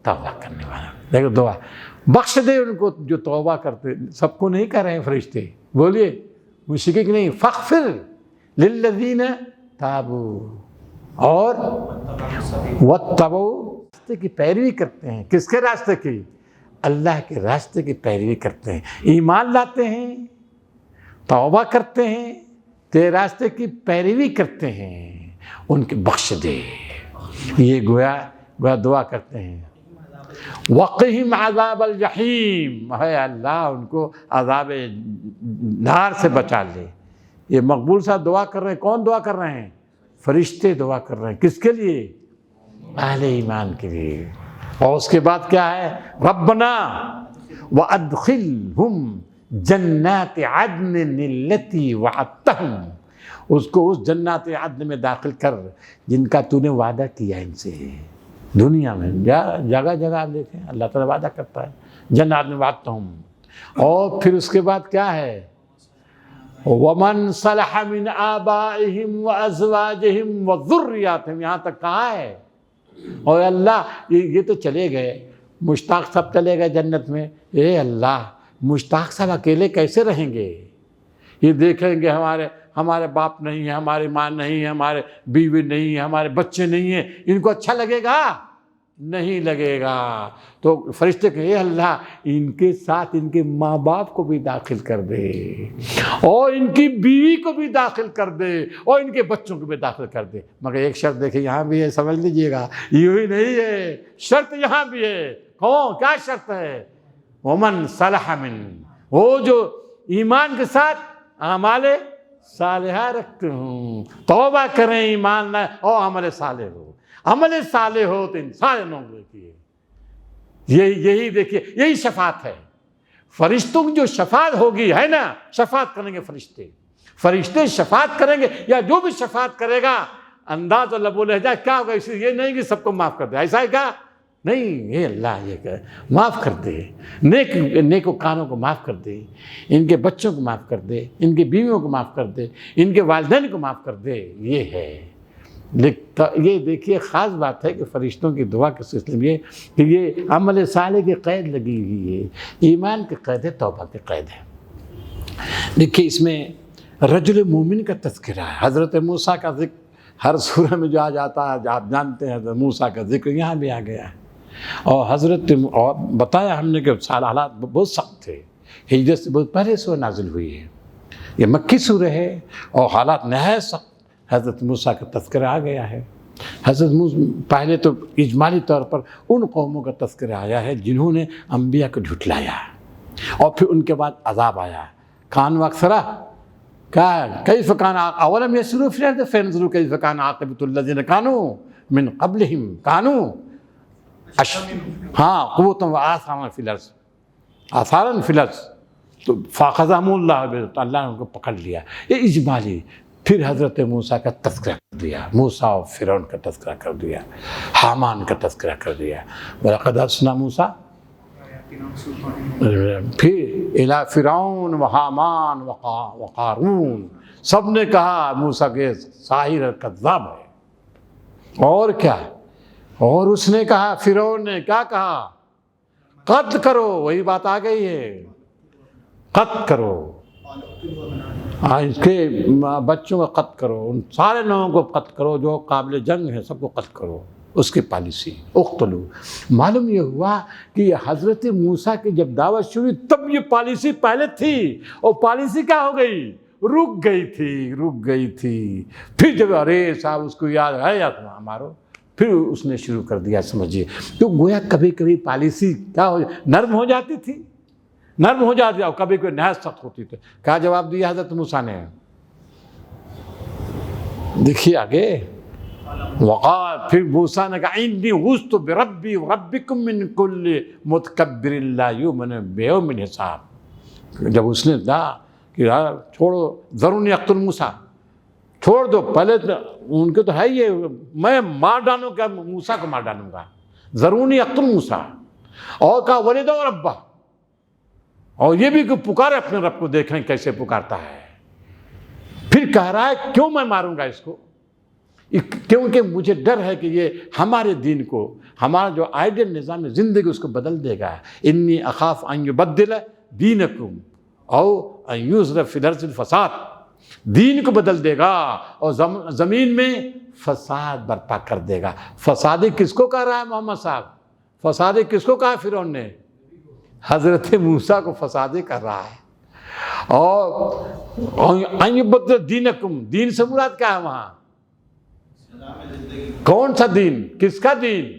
توبہ کرنے والا. دیکھو دعا بخش دے ان کو جو توبہ کرتے. سب کو نہیں کہہ رہے ہیں فرشتے، بولیے موسیقی کی نہیں. فاغفر للذین تابوا اور واتبعوا، راستے کی پیروی کرتے ہیں. کس کے راستے کی؟ اللہ کے راستے کی پیروی کرتے ہیں، ایمان لاتے ہیں، توبہ کرتے ہیں، تیرے راستے کی پیروی کرتے ہیں، ان کے بخش دے. یہ گویا دعا کرتے ہیں. وقہم عذاب الجحیم، ہے اللہ ان کو عذاب نار سے بچا لے. یہ مقبول صاحب دعا کر رہے ہیں. کون دعا کر رہے ہیں؟ فرشتے دعا کر رہے ہیں. کس کے لیے؟ اہل ایمان کے لیے. اور اس کے بعد کیا ہے؟ ربنا وادخلہم جنات عدن التی وعدتہم، اس کو اس جنات عدن میں داخل کر جن کا تو نے وعدہ کیا ان سے دنیا میں. جگہ جگہ آپ دیکھیں اللہ تعالیٰ وعدہ کرتا ہے جنات میں وعدتہم. اور پھر اس کے بعد کیا ہے؟ وَمَنْ صَلَحَ مِنْ آبَائِهِمْ وَأَزْوَاجِهِمْ وَذُرِّيَّاتِهِمْ، یہاں تک کہا ہے۔ اور اللہ یہ تو چلے گئے، مشتاق صاحب چلے گئے جنت میں، اے اللہ مشتاق صاحب اکیلے کیسے رہیں گے؟ یہ دیکھیں گے ہمارے باپ نہیں ہے، ہماری ماں نہیں ہے، ہمارے بیوی نہیں ہے، ہمارے بچے نہیں ہیں، ان کو اچھا لگے گا؟ نہیں لگے گا۔ تو فرشتے کہ اے اللہ ان کے ساتھ ان کے ماں باپ کو بھی داخل کر دے، اور ان کی بیوی کو بھی داخل کر دے، اور ان کے بچوں کو بھی داخل کر دے۔ مگر ایک شرط دیکھیں یہاں بھی ہے، سمجھ لیجئے گا، یوں ہی نہیں ہے، شرط یہاں بھی ہے۔ کون؟ کیا شرط ہے؟ ومن صلح من، وہ جو ایمان کے ساتھ اعمال صالحہ رکھتے ہوں، توبہ کریں، ایمان لائیں اور عمل صالح ہو۔ عمل صالح ہو تو انسان نوکری کی یہی دیکھیے، یہی شفاعت ہے۔ فرشتوں کی جو شفاعت ہوگی ہے نا، شفاعت کریں گے فرشتے شفاعت کریں گے، یا جو بھی شفاعت کرے گا انداز اور لب و لہجہ کیا ہوگا؟ اس یہ نہیں کہ سب کو معاف کر دے، ایسا ہے کیا؟ نہیں، یہ اللہ یہ کہ معاف کر دے، نیک و کانوں کو معاف کر دے، ان کے بچوں کو معاف کر دے، ان کی بیویوں کو معاف کر دے، ان کے والدین کو معاف کر دے، یہ ہے۔ یہ دیکھیے خاص بات ہے کہ فرشتوں کی دعا کے سلسلے میں کہ یہ عمل صالح کی قید لگی ہوئی ہے، ایمان کی قید ہے، توبہ کی قید ہے۔ دیکھیے اس میں رجل مومن کا تذکرہ ہے، حضرت موسیٰ کا ذکر ہر سورہ میں جو آ جاتا ہے، آپ جانتے ہیں حضرت موسیٰ کا ذکر یہاں بھی آ گیا ہے۔ اور بتایا ہم نے کہ حالات بہت سخت تھے، ہجرت سے بہت پہلے سورہ نازل ہوئی ہے، یہ مکی سورہ ہے اور حالات نہایت سخت۔ حضرت موسیٰ کا تذکرہ آ گیا ہے۔ حضرت موسیٰ پہلے تو اجمالی طور پر ان قوموں کا تذکرہ آیا ہے جنہوں نے انبیاء کو جھٹلایا، اور پھر ان کے بعد عذاب آیا۔ کانوا اکثرا کیف کان اولم یسیروا فی الارض فینظروا کیف کان عاقبۃ الذین کانوا من قبلہم کانوا قوۃ وآثارا فی الارض، آثارا فی الارض، تو فاخذہم اللہ، اللہ نے ان کو پکڑ لیا۔ یہ اجمالی۔ پھر حضرت موسیٰ کا تذکرہ کر دیا، موسیٰ اور فرعون کا تذکرہ کر دیا، حامان کا تذکرہ کر دیا۔ وَلَقَدْ أَرْسَلْنَا مُوسَىٰ، پھر اِلَىٰ فِرْعَوْنَ وَحَامَانَ وَقَارُونَ، سب نے کہا موسیٰ کے ساحر کذاب ہے۔ اور کیا؟ اور اس نے کہا، فرعون نے کیا کہا؟ قتل کرو، وہی بات آ گئی ہے، قتل کرو، اس کے بچوں کو قتل کرو، ان سارے لوگوں کو قتل کرو جو قابل جنگ ہیں، سب کو قتل کرو، اس کی پالیسی اقتلو۔ معلوم یہ ہوا کہ یہ حضرت موسیٰ کی جب دعوت شروع تب یہ پالیسی پہلے تھی، اور پالیسی کیا ہو گئی؟ رک گئی تھی۔ پھر جب ارے صاحب اس کو یاد ہے یا ہمارو، پھر اس نے شروع کر دیا، سمجھیے۔ تو گویا کبھی کبھی پالیسی کیا ہو نرم ہو جاتی تھی، اور کبھی کوئی نہایت سخت ہوتی تھی۔ کیا جواب دیا حضرت موسیٰ نے؟ دیکھیے آگے، وقال، پھر موسیٰ نے کہا انی غصت بربی وربکم من کل متکبر لا یؤمن بیوم الحساب۔ جب اس نے کہا کہ چھوڑو، ذرونی اقتل موسیٰ، چھوڑ دو، پہلے ان کے تو ہے یہ، میں مار ڈالوں گا، موسیٰ کو مار ڈالوں گا، ذرونی اقتل موسیٰ، اور کہا ولد و ربہ، اور یہ بھی کہ پکارے اپنے رب کو، دیکھیں کیسے پکارتا ہے۔ پھر کہہ رہا ہے کیوں میں ماروں گا اس کو؟ کیونکہ مجھے ڈر ہے کہ یہ ہمارے دین کو، ہمارا جو آئیڈیل نظام زندگی اس کو بدل دے گا۔ انی اخاف ان یبدل دینکم او ان یظہر فی الارض الفساد، دین کو بدل دے گا اور زمین میں فساد برپا کر دے گا۔ فسادی کس کو کہہ رہا ہے محمد صاحب؟ فسادی کس کو کہا فرعون نے؟ حضرت موسیٰ کو فسادی کر رہا ہے۔ اور ان یبدل دینکم، دین سے مراد کیا ہے وہاں؟ کون سا دین؟ کس کا دین؟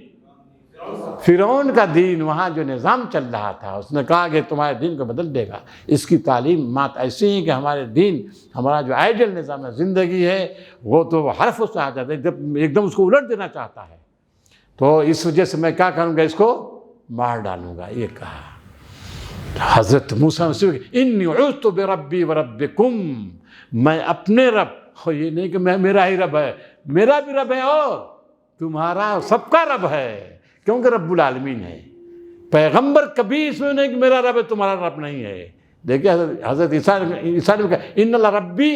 فرعون کا دین۔ وہاں جو نظام چل رہا تھا، اس نے کہا کہ تمہارے دین کو بدل دے گا۔ اس کی تعلیمات ایسی ہیں کہ ہمارے دین، ہمارا جو آئیڈیل نظام زندگی ہے وہ تو حرف اس سے آ جاتا ہے، ایک دم اس کو الٹ دینا چاہتا ہے۔ تو اس وجہ سے میں کیا کروں گا؟ اس کو مار ڈالوں گا، یہ کہا حضرت موسیٰ نے۔ انی عذت بربی وربکم، میں اپنے رب، یہ نہیں کہ میرا ہی رب ہے، میرا بھی رب ہے اور تمہارا سب کا رب ہے، کیونکہ رب العالمین ہے۔ پیغمبر کبھی اس میں نہیں کہ میرا رب ہے تمہارا رب نہیں ہے، دیکھیے حضرت عیسیٰ نے کہا ان اللہ ربی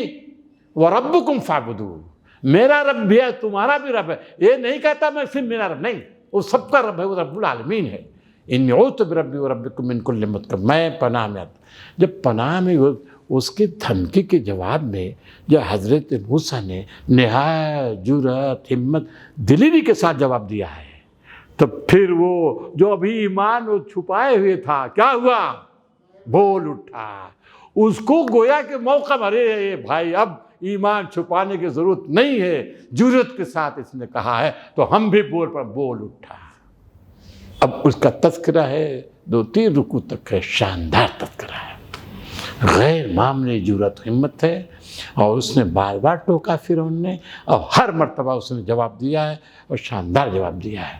و ربکم فاعبدوہ، میرا رب بھی ہے تمہارا بھی رب ہے. یہ نہیں کہتا میں صرف میرا رب، نہیں، وہ سب کا رب ہے، وہ رب العالمین ہے. انی اعوذ بربی و ربکم من کل مطلب، میں پناہ میں آتا. جب پناہ میں اس کی دھمکی کے جواب میں جو حضرت موسیٰ نے نہایت جرأت، ہمت، دلیری کے ساتھ جواب دیا ہے، تو پھر وہ جو ابھی ایمان وہ چھپائے ہوئے تھا کیا ہوا؟ بول اٹھا. اس کو گویا کہ موقع مرے بھائی اب ایمان چھپانے کی ضرورت نہیں ہے، جرأت کے ساتھ اس نے کہا ہے تو ہم بھی بول اٹھا. اب اس کا تذکرہ ہے 2-3 رکوع تک ہے، شاندار تذکرہ ہے، غیر معمولی جرأت ہمت ہے. اور اس نے بار بار ٹوکا فرعون نے، اور ہر مرتبہ اس نے جواب دیا ہے اور شاندار جواب دیا ہے.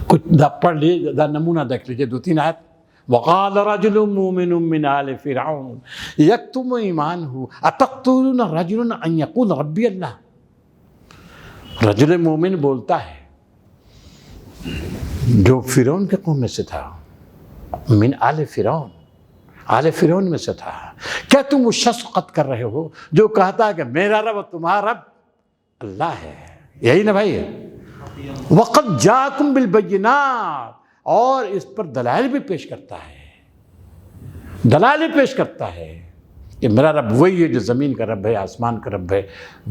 کچھ پڑھ لیجیے، نمونہ دیکھ لیجیے 2-3 آیت. وقال رجل مؤمن من آل فرعون یکتم ایمانہ اتقتلون رجلا ان یقول ربی اللہ. رجل مومن بولتا ہے جو فرعون کے قوم میں سے تھا، من آل فرعون، آل فرعون میں سے تھا، کیا تم اس شخص قتل کر رہے ہو جو کہتا ہے کہ میرا رب تمہارا رب اللہ ہے؟ یہی نا بھائی. وقد جاءکم بالبینات، اور اس پر دلائل بھی پیش کرتا ہے، دلائل پیش کرتا ہے کہ میرا رب وہی ہے جو زمین کا رب ہے، آسمان کا رب ہے،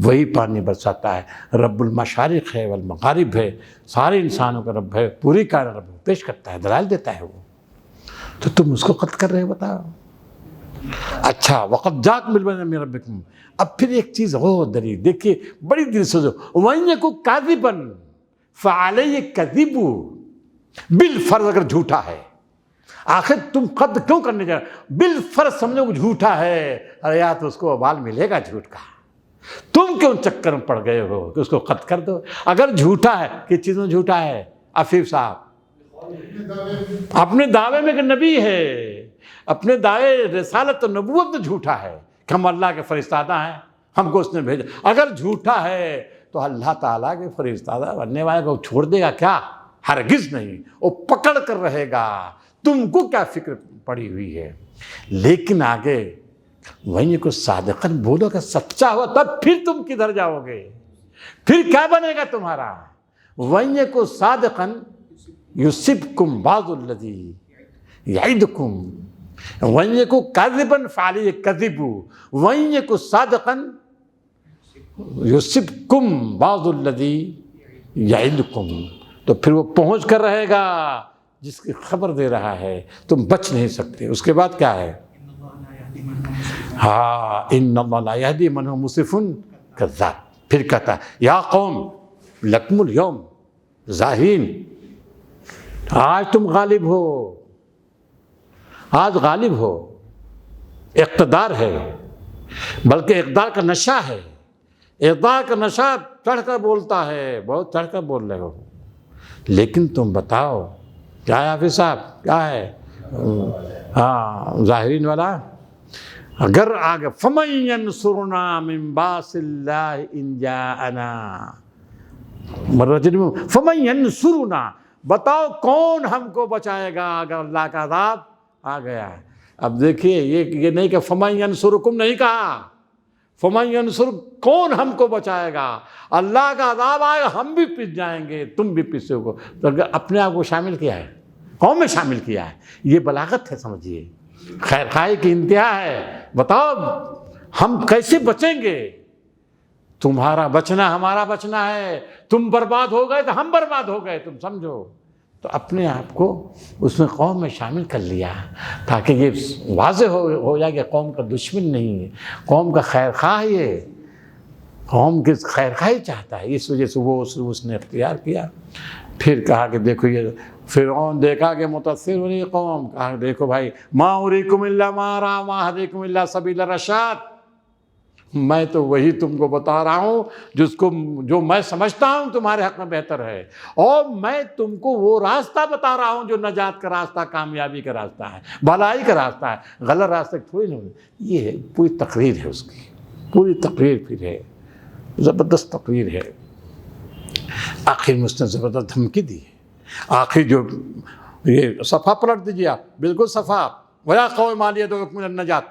وہی پانی برساتا ہے، رب المشارق ہے والمغارب ہے، سارے انسانوں کا رب ہے، پوری کائنات رب پیش کرتا ہے، دلائل دیتا ہے وہ. تو تم اس کو قتل کر رہے ہو، بتاؤ. اچھا وقد جاءکم بالبینات من ربکم. اب پھر ایک چیز اور دلیل دیکھیے، بڑی دل سے وَإِن يَكُ كَاذِبًا فَعَلَيْهِ كَذِبُهُ. بالفرض اگر جھوٹا ہے، آخر تم قتل کیوں کرنے جا رہے ہو؟ بالفرض سمجھو کہ جھوٹا ہے، ارے یار تو اس کو وبال ملے گا جھوٹ کا، تم کیوں چکر میں پڑ گئے ہو کہ اس کو قتل کر دو؟ اگر جھوٹا ہے، کس چیز میں جھوٹا ہے عفیف صاحب؟ اپنے دعوے میں کہ نبی ہے، اپنے دعوے رسالت و نبوت میں جھوٹا ہے کہ ہم اللہ کے فرستادہ ہیں، ہم کو اس نے بھیجا. اگر جھوٹا ہے تو اللہ تعالیٰ کے فرستادہ بننے والے کو چھوڑ دے گا کیا؟ ہرگز نہیں، وہ پکڑ کر رہے گا. تم کو کیا فکر پڑی ہوئی ہے؟ لیکن آگے وہیں کو صادقاً بولو کہ سچا ہوا تب پھر تم کدھر جاؤ گے؟ پھر کیا بنے گا تمہارا؟ وہیں کو صادقاً یصبکم بعض الذی یعدکم، وہیں کو کاذباً فعلیہ کذب، وہیں کو صادقاً یصبکم بعض الذی یعدکم. تو پھر وہ پہنچ کر رہے گا جس کی خبر دے رہا ہے، تم بچ نہیں سکتے. اس کے بعد کیا ہے؟ ہاں ان اللہ لا یہدی من هو مسرف کذاب. پھر کہتا ہے یا قوم لکم اليوم ظاہرین، آج تم غالب ہو، آج غالب ہو. اقتدار ہے، بلکہ اقتدار کا نشہ ہے، اقتدار کا نشہ چڑھ کر بولتا ہے، بہت چڑھ کر بول رہے ہو. لیکن تم بتاؤ کیا ہے حافظ صاحب، کیا ہے؟ ہاں ظاہرین والا. اگر آگے فَمَن يَنْصُرُنَا مِن بَأْسِ اللَّهِ إِن جَاءَنَا، فَمَن يَنْصُرُنَا، بتاؤ کون ہم کو بچائے گا اگر اللہ کا عذاب آ گیا. اب دیکھیے یہ نہیں کہ فَمَن يَنْصُرُكُمْ نہیں کہا، فَمَن يَنْصُرُ، کون ہم کو بچائے گا؟ اللہ کا عذاب آئے گا ہم بھی پس جائیں گے، تم بھی پسو گو. تو اپنے آپ کو شامل کیا ہے، قوم میں شامل کیا ہے. یہ بلاغت ہے، سمجھیے، خیر خواہی کی انتہا ہے. بتاؤ ہم کیسے بچیں گے؟ تمہارا بچنا ہمارا بچنا ہے، تم برباد ہو گئے تو ہم برباد ہو گئے، تم سمجھو. تو اپنے آپ کو اس میں قوم میں شامل کر لیا تاکہ یہ واضح ہو جائے کہ قوم کا دشمن نہیں ہے، قوم کا خیر خواہ ہے، قوم کی خیر خواہی چاہتا ہے. اس وجہ سے وہ اس نے اختیار کیا. پھر کہا کہ دیکھو یہ فرعون دیکھا کہ متاثر ہو رہی قوم، کہا دیکھو بھائی ما اریکم الا ما ارا ما اهدیکم الا سبیل الرشاد، میں تو وہی تم کو بتا رہا ہوں جو میں سمجھتا ہوں تمہارے حق میں بہتر ہے، اور میں تم کو وہ راستہ بتا رہا ہوں جو نجات کا راستہ، کامیابی کا راستہ ہے، بھلائی کا راستہ ہے، غلط راستہ تھوڑی نہیں. یہ ہے پوری تقریر ہے، اس کی پوری تقریر پھر ہے، زبردست تقریر ہے. آخر میں اس نے زبردست دھمکی دی ہے. آخر جو یہ صفحہ پلٹ دیجیے آپ، بالکل صفحہ وَيَا قَوْمِ مَا لِي أَدْعُوكُمْ إِلَى النَّجَاةِ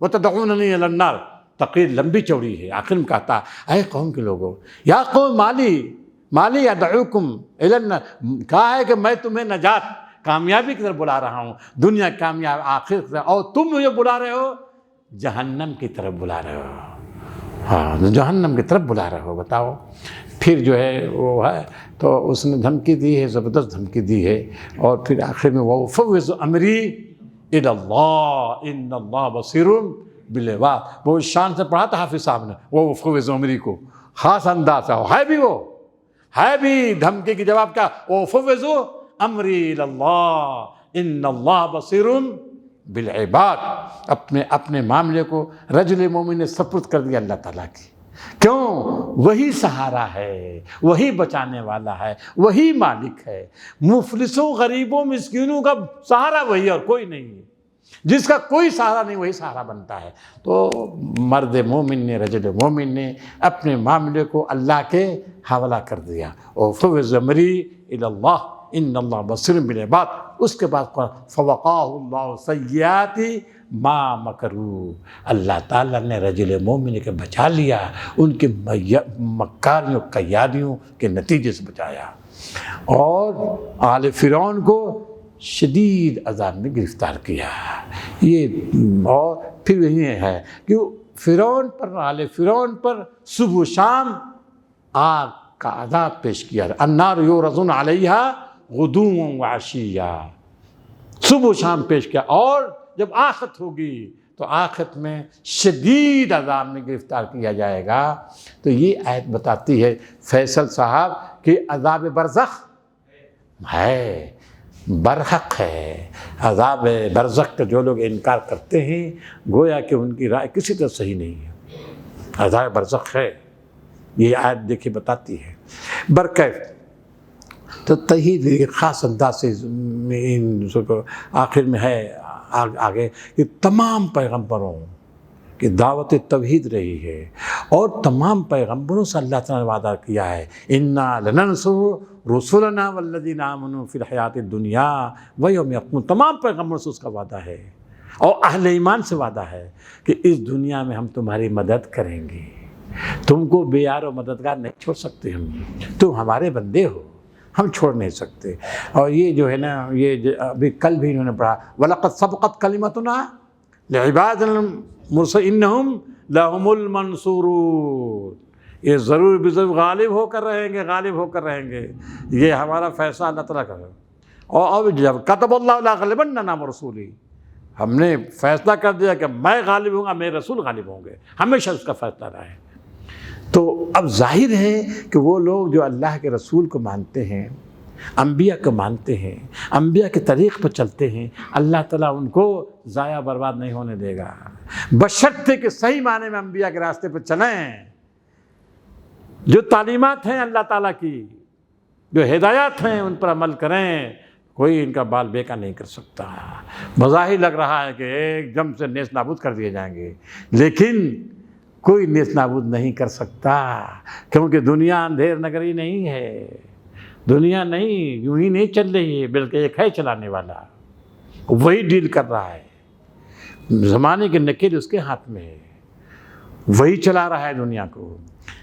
وَتَدْعُونَنِي إِلَى النَّارِ. تقریر لمبی چوڑی ہے، آخر میں کہتا اے قوم کے لوگوں، یا قوم مالی ادعوکم الی النار، کہا ہے کہ میں تمہیں نجات، کامیابی کی طرف بلا رہا ہوں، دنیا کامیاب آخر کی طرف، اور تم مجھے بلا رہے ہو جہنم کی طرف بلا رہے ہو. ہاں جہنم کی طرف بلا رہے ہو. بتاؤ پھر جو ہے وہ ہے تو اس نے دھمکی دی ہے، زبردست دھمکی دی ہے. اور پھر آخر میں وَأُفَوِّضُ أَمْرِي إِلَى اللَّهِ إِنَّ اللَّهَ بَصِيرٌ بِالْعِبَادِ. وہ شان سے پڑھا تھا حافظ صاحب نے وَأُفَوِّضُ أَمْرِي کو، خاص انداز ہے بھی، وہ ہے بھی دھمکی کی جواب کیا، وَأُفَوِّضُ أَمْرِي إِلَى اللَّهِ إِنَّ اللَّهَ بَصِيرٌ بالعباد. اپنے معاملے کو رجل مومن نے سپرد کر دیا اللہ تعالیٰ کی. کیوں؟ وہی سہارا ہے، وہی بچانے والا ہے، وہی مالک ہے. مفلسوں غریبوں مسکینوں کا سہارا وہی اور کوئی نہیں ہے. جس کا کوئی سہارا نہیں وہی سہارا بنتا ہے. تو مرد مومن نے، رجل مومن نے اپنے معاملے کو اللہ کے حوالہ کر دیا. وَفَوِّضْ أَمْرِي إِلَى اللَّهِ إِنَّ اللَّهَ بَصِيرٌ بِالْعِبَادِ. اس کے بعد فَوَقَاهُ اللَّهُ سَيِّئَاتِ مَا مَكَرُوا. اللہ تعالیٰ نے رجل مومن کے بچا لیا، ان کے مکاریوں قیادیوں کے نتیجے سے بچایا. اور آل فرعون کو شدید عذاب میں گرفتار کیا. یہ اور پھر یہی ہے کہ فرعون پر، آل فرعون پر صبح و شام آگ کا عذاب پیش کیا. النار یعرضون علیہا غدوا وعشیا، صبح و شام پیش کیا. اور جب آخرت ہوگی تو آخرت میں شدید عذاب میں گرفتار کیا جائے گا. تو یہ آیت بتاتی ہے فیصل صاحب کہ عذاب برزخ ہے، برحق ہے. عذاب برزخ کا جو لوگ انکار کرتے ہیں گویا کہ ان کی رائے کسی طرح صحیح نہیں ہے. عذاب برزخ ہے، یہ آیت دیکھیں بتاتی ہے. برکیف تو توحید ایک خاص انداز سے آخر میں ہے آگے کہ تمام پیغمبروں کی دعوت توحید رہی ہے. اور تمام پیغمبروں سے اللہ تعالیٰ نے وعدہ کیا ہے اِنَّا لَنَنْصُرُ رُسُلَنَا وَالَّذِينَ آمَنُوا فِي الْحَيَاةِ الدُّنْيَا وَيَوْمِ يَقُومُ. تمام پیغمبروں سے اس کا وعدہ ہے، اور اہل ایمان سے وعدہ ہے کہ اس دنیا میں ہم تمہاری مدد کریں گے، تم کو بے یار و مددگار نہیں چھوڑ سکتے. تم ہمارے بندے ہو، ہم چھوڑ نہیں سکتے. اور یہ جو ہے نا، یہ ابھی کل بھی انہوں نے پڑھا وَلَقَدْ سَبَقَتْ كَلِمَتُنَا لِعِبَادِنَا الْمُرْسَلِينَ إِنَّهُمْ لَهُمُ الْمَنْصُورُونَ. یہ ضرور بضرور غالب ہو کر رہیں گے، غالب ہو کر رہیں گے. یہ ہمارا فیصلہ اللہ تعالیٰ کا ہے. اور جب كَتَبَ اللَّهُ لَأَغْلِبَنَّ أَنَا وَرُسُولِي، ہم نے فیصلہ کر دیا کہ میں غالب ہوں گا، میرے رسول غالب ہوں گے. ہمیشہ اس کا فیصلہ رہا ہے. تو اب ظاہر ہے کہ وہ لوگ جو اللہ کے رسول کو مانتے ہیں، انبیاء کو مانتے ہیں، انبیاء کے طریق پر چلتے ہیں، اللہ تعالیٰ ان کو ضائع برباد نہیں ہونے دے گا، بشرطے کہ صحیح معنی میں انبیاء کے راستے پر چلیں. جو تعلیمات ہیں اللہ تعالیٰ کی، جو ہدایات ہیں ان پر عمل کریں. کوئی ان کا بال بیکا نہیں کر سکتا. بظاہر لگ رہا ہے کہ ایک دم سے نیست نابود کر دیے جائیں گے، لیکن کوئی نیست نابود نہیں کر سکتا، کیونکہ دنیا اندھیر نگری نہیں ہے. دنیا نہیں یوں ہی نہیں چل رہی ہے، بلکہ ایک ہے چلانے والا، وہی ڈیل کر رہا ہے. زمانے کی نکیل اس کے ہاتھ میں ہے، وہی چلا رہا ہے دنیا کو.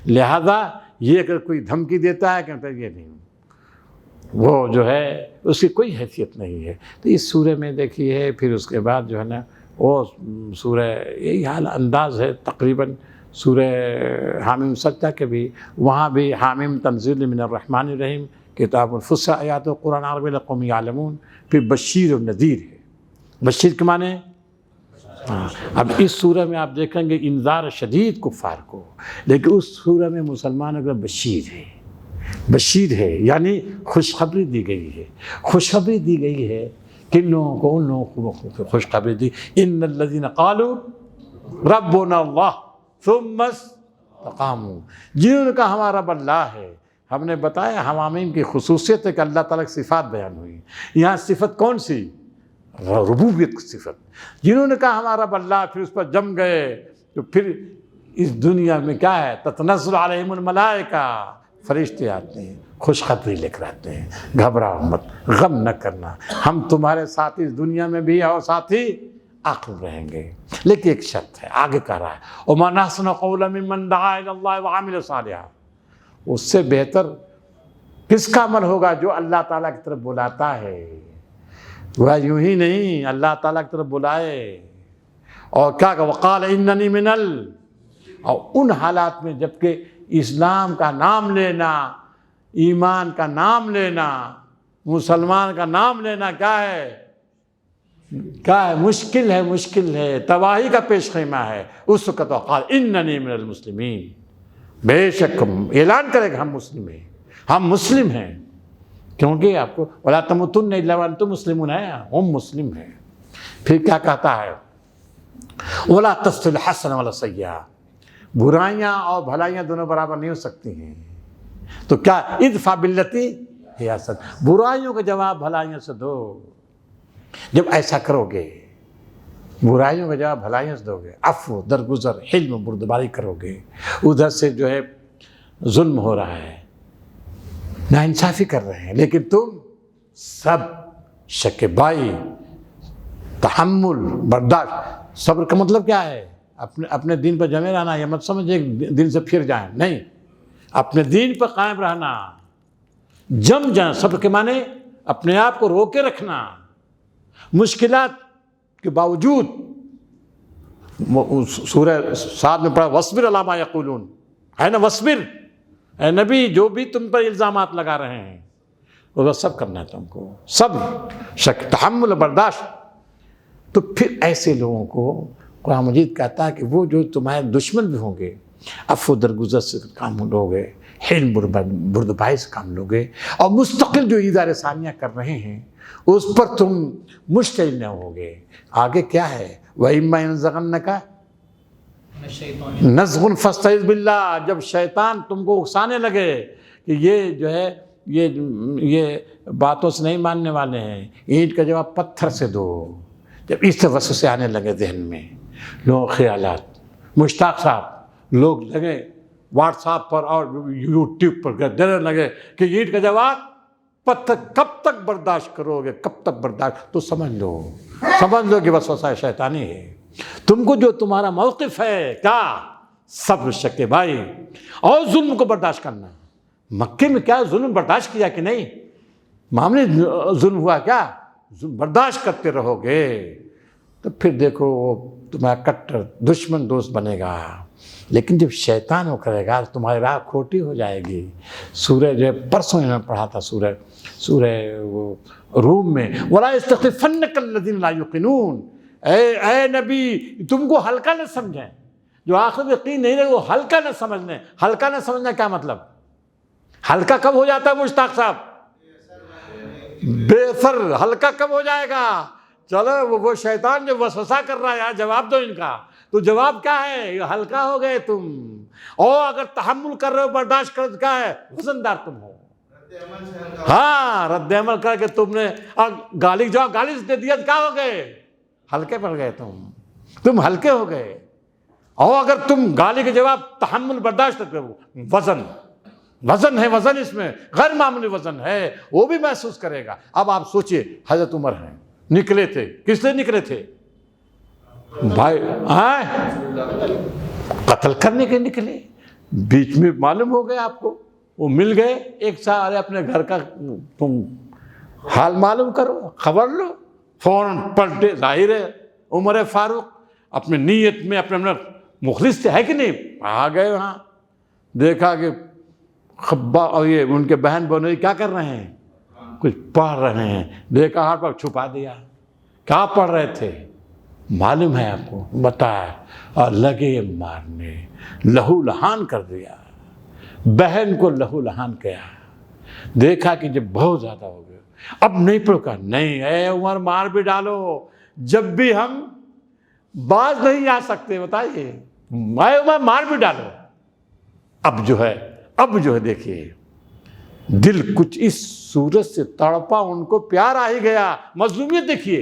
لہذا یہ اگر کوئی دھمکی دیتا ہے کہتا ہے یہ نہیں، وہ جو ہے اس کی کوئی حیثیت نہیں ہے. تو اس سورہ میں دیکھیے، پھر اس کے بعد جو ہے نا وہ سورہ یہی حال انداز ہے تقریباً سورہ حامیم سجدہ کے بھی. وہاں بھی حامیم تنزیل من الرحمن الرحیم کتاب فصحت آیات قرآن عربی لقوم یعلمون. پھر بشیر و نذیر ہے. بشیر کے معنی اب اس سورہ میں آپ دیکھیں گے انذار شدید کفار کو، لیکن اس سورہ میں مسلمانوں کا بشیر ہے. بشیر ہے یعنی خوشخبری دی گئی ہے. خوشخبری دی گئی ہے کن لوگوں کو؟ ان لوگوں کو خوشخبری دی ان الذین قالوا ربنا اللہ ثم استقاموا، جنہوں نے کہا ہمارا رب اللہ ہے. ہم نے بتایا حوامیم کی خصوصیت ہے کہ اللہ تعالیٰ کی صفات بیان ہوئی. یہاں صفت کون سی؟ ربوبیت کی صفت. جنہوں نے کہا ہمارا رب اللہ، پھر اس پر جم گئے، تو پھر اس دنیا میں کیا ہے؟ تتنزل علیہم الملائکہ، فرشتے آتے ہیں خوشخبری لے کر آتے ہیں. گھبراؤ مت، غم نہ کرنا، ہم تمہارے ساتھ اس دنیا میں بھی اور ساتھ ہی آخر میں رہیں گے، لیکن ایک شرط ہے، آگے کہہ رہا ہے وَمَنْ أَحْسَنُ قَوْلًا مِّمَّنْ دَعَا إِلَى اللَّهِ وَعَمِلَ صَالِحًا، اس سے بہتر کس کا عمل ہوگا جو اللہ تعالیٰ کی طرف بلاتا ہے، وہ یوں ہی نہیں اللہ تعالیٰ کی طرف بلائے اور کیا کہ وَقَالَ إِنَّنِي مِنَ اور ان حالات میں جبکہ اسلام کا نام لینا، ایمان کا نام لینا، مسلمان کا نام لینا کیا ہے مشکل ہے، تباہی کا پیش خیمہ ہے، اس وقت وقال اننی من المسلمین، بے شک اعلان کرے گا ہم مسلم ہیں، کیونکہ آپ کو ولا تموتن الا وانتم مسلمون ہیں، ہم مسلم ہیں۔ پھر کیا کہتا ہے ولا تستوی الحسنۃ ولا السیئۃ، برائیاں اور بھلائیاں دونوں برابر نہیں ہو سکتی ہیں، تو کیا ادفع باللتی ہی احسن، برائیوں کا جواب بھلائیوں سے دو، جب ایسا کرو گے برائیوں کا جواب بھلائیوں سے دو گے، عفو درگزر حلم بردباری کرو گے، ادھر سے جو ہے ظلم ہو رہا ہے، ناانصافی کر رہے ہیں، لیکن تم سب شکیبائی، تحمل، برداشت، صبر کا مطلب کیا ہے اپنے دین پر جمے رہنا، یہ مت سمجھے دین سے پھر جائیں، نہیں، اپنے دین پر قائم رہنا، جم جائیں، صبر کے معنی اپنے آپ کو روکے رکھنا، مشکلات کے باوجود، سورہ سعد میں پڑھا وَاصْبِرْ عَلَىٰ مَا يَقُولُونَ، ہے نا وَاصْبِرْ، اے نبی جو بھی تم پر الزامات لگا رہے ہیں وہ سب کرنا ہے تم کو، سب تحمل و برداشت۔ تو پھر ایسے لوگوں کو قرآن مجید کہتا ہے کہ وہ جو تمہارے دشمن بھی ہوں گے، عفو درگزر سے کام لوگے، حلم بردباری سے کام لوگے، اور مستقل جو ادارے ثانیہ کر رہے ہیں اس پر تم مشتعل نہ ہوگے۔ آگے کیا ہے وَإِمَّا يَنزَغَنَّكَ نَزْغٌ فَاسْتَعِذْ بِاللَّهِ، جب شیطان تم کو اکسانے لگے کہ یہ جو ہے یہ باتوں سے نہیں ماننے والے ہیں، اینٹ کا جواب پتھر سے دو، جب اس طرح وسوسے آنے لگے ذہن میں، لوگ خیالات، مشتاق صاحب لوگ لگے واٹس ایپ پر اور یوٹیوب پر دینے لگے کہ اینٹ کا جواب پتھر، کب تک برداشت کرو گے، کب تک برداشت، تو سمجھ لو کہ وسوسہ شیطانی ہے، تم کو جو تمہارا موقف ہے کیا صبر شکیبائی اور ظلم کو برداشت کرنا۔ مکے میں کیا ظلم برداشت کیا کہ نہیں؟ معاملے ظلم ہوا کیا؟ برداشت کرتے رہو گے تو پھر دیکھو وہ تمہارا کٹر دشمن دوست بنے گا، لیکن جب شیطان وہ کرے گا تمہاری راہ کھوٹی ہو جائے گی۔ سورہ جو پرسوں میں پڑھا تھا سورہ روم میں وَلَا يَسْتَخْفِنَّكَ الَّذِينَ لَا يُوقِنُونَ، اے نبی تم کو ہلکا نہ سمجھیں، جو آخر یقین نہیں رہے وہ ہلکا نہ سمجھنے۔ ہلکا نہ سمجھنا کیا مطلب؟ ہلکا کب ہو جاتا ہے مشتاق صاحب؟ بے اثر۔ ہلکا کب ہو جائے گا؟ چلو وہ شیطان جو وسوسہ کر رہا ہے یار جواب دو ان کا، تو جواب کیا ہے؟ ہلکا ہو گئے تم، اور اگر تحمل کر رہے ہو، برداشت کر کیا ہے؟ وزندار تم ہو۔ ہاں رد عمل کر کے تم نے گالی جواب گالی دے دیا، کیا ہو گئے؟ ہلکے پڑ گئے تم ہلکے ہو گئے۔ اور اگر تم گالی کے جواب تحمل برداشت کرو، وزن ہے، وزن اس میں غیر معمولی وزن ہے، وہ بھی محسوس کرے گا۔ اب آپ سوچئے حضرت عمر ہیں، نکلے تھے، کس لیے نکلے تھے؟ بھائی قتل کرنے کے نکلے، بیچ میں معلوم ہو گیا آپ کو، وہ مل گئے ایک ساتھ، اپنے گھر کا تم حال معلوم کرو، خبر لو، فوراً پلٹے۔ ظاہر ہے عمر فاروق اپنے نیت میں اپنے مخلص تھے، ہے کہ نہیں؟ آ گئے وہاں، دیکھا کہ خبا اور یہ ان کے بہن بنوئی کیا کر رہے ہیں؟ کچھ پڑھ رہے ہیں، دیکھا ہاتھ پر چھپا دیا۔ کیا پڑھ رہے تھے معلوم ہے آپ کو؟ بتایا، اور لگے مارنے، لہو لہان کر دیا، بہن کو لہو لہان کیا۔ دیکھا کہ جب بہت زیادہ ہو گیا اب نہیں پڑھا، نہیں اے عمر مار بھی ڈالو، جب بھی ہم باز نہیں آ سکتے، بتائیے اے عمر مار بھی ڈالو۔ اب جو ہے دیکھیے دل کچھ اس صورت سے تڑپا، ان کو پیار آ ہی گیا۔ مظلومیت دیکھیے،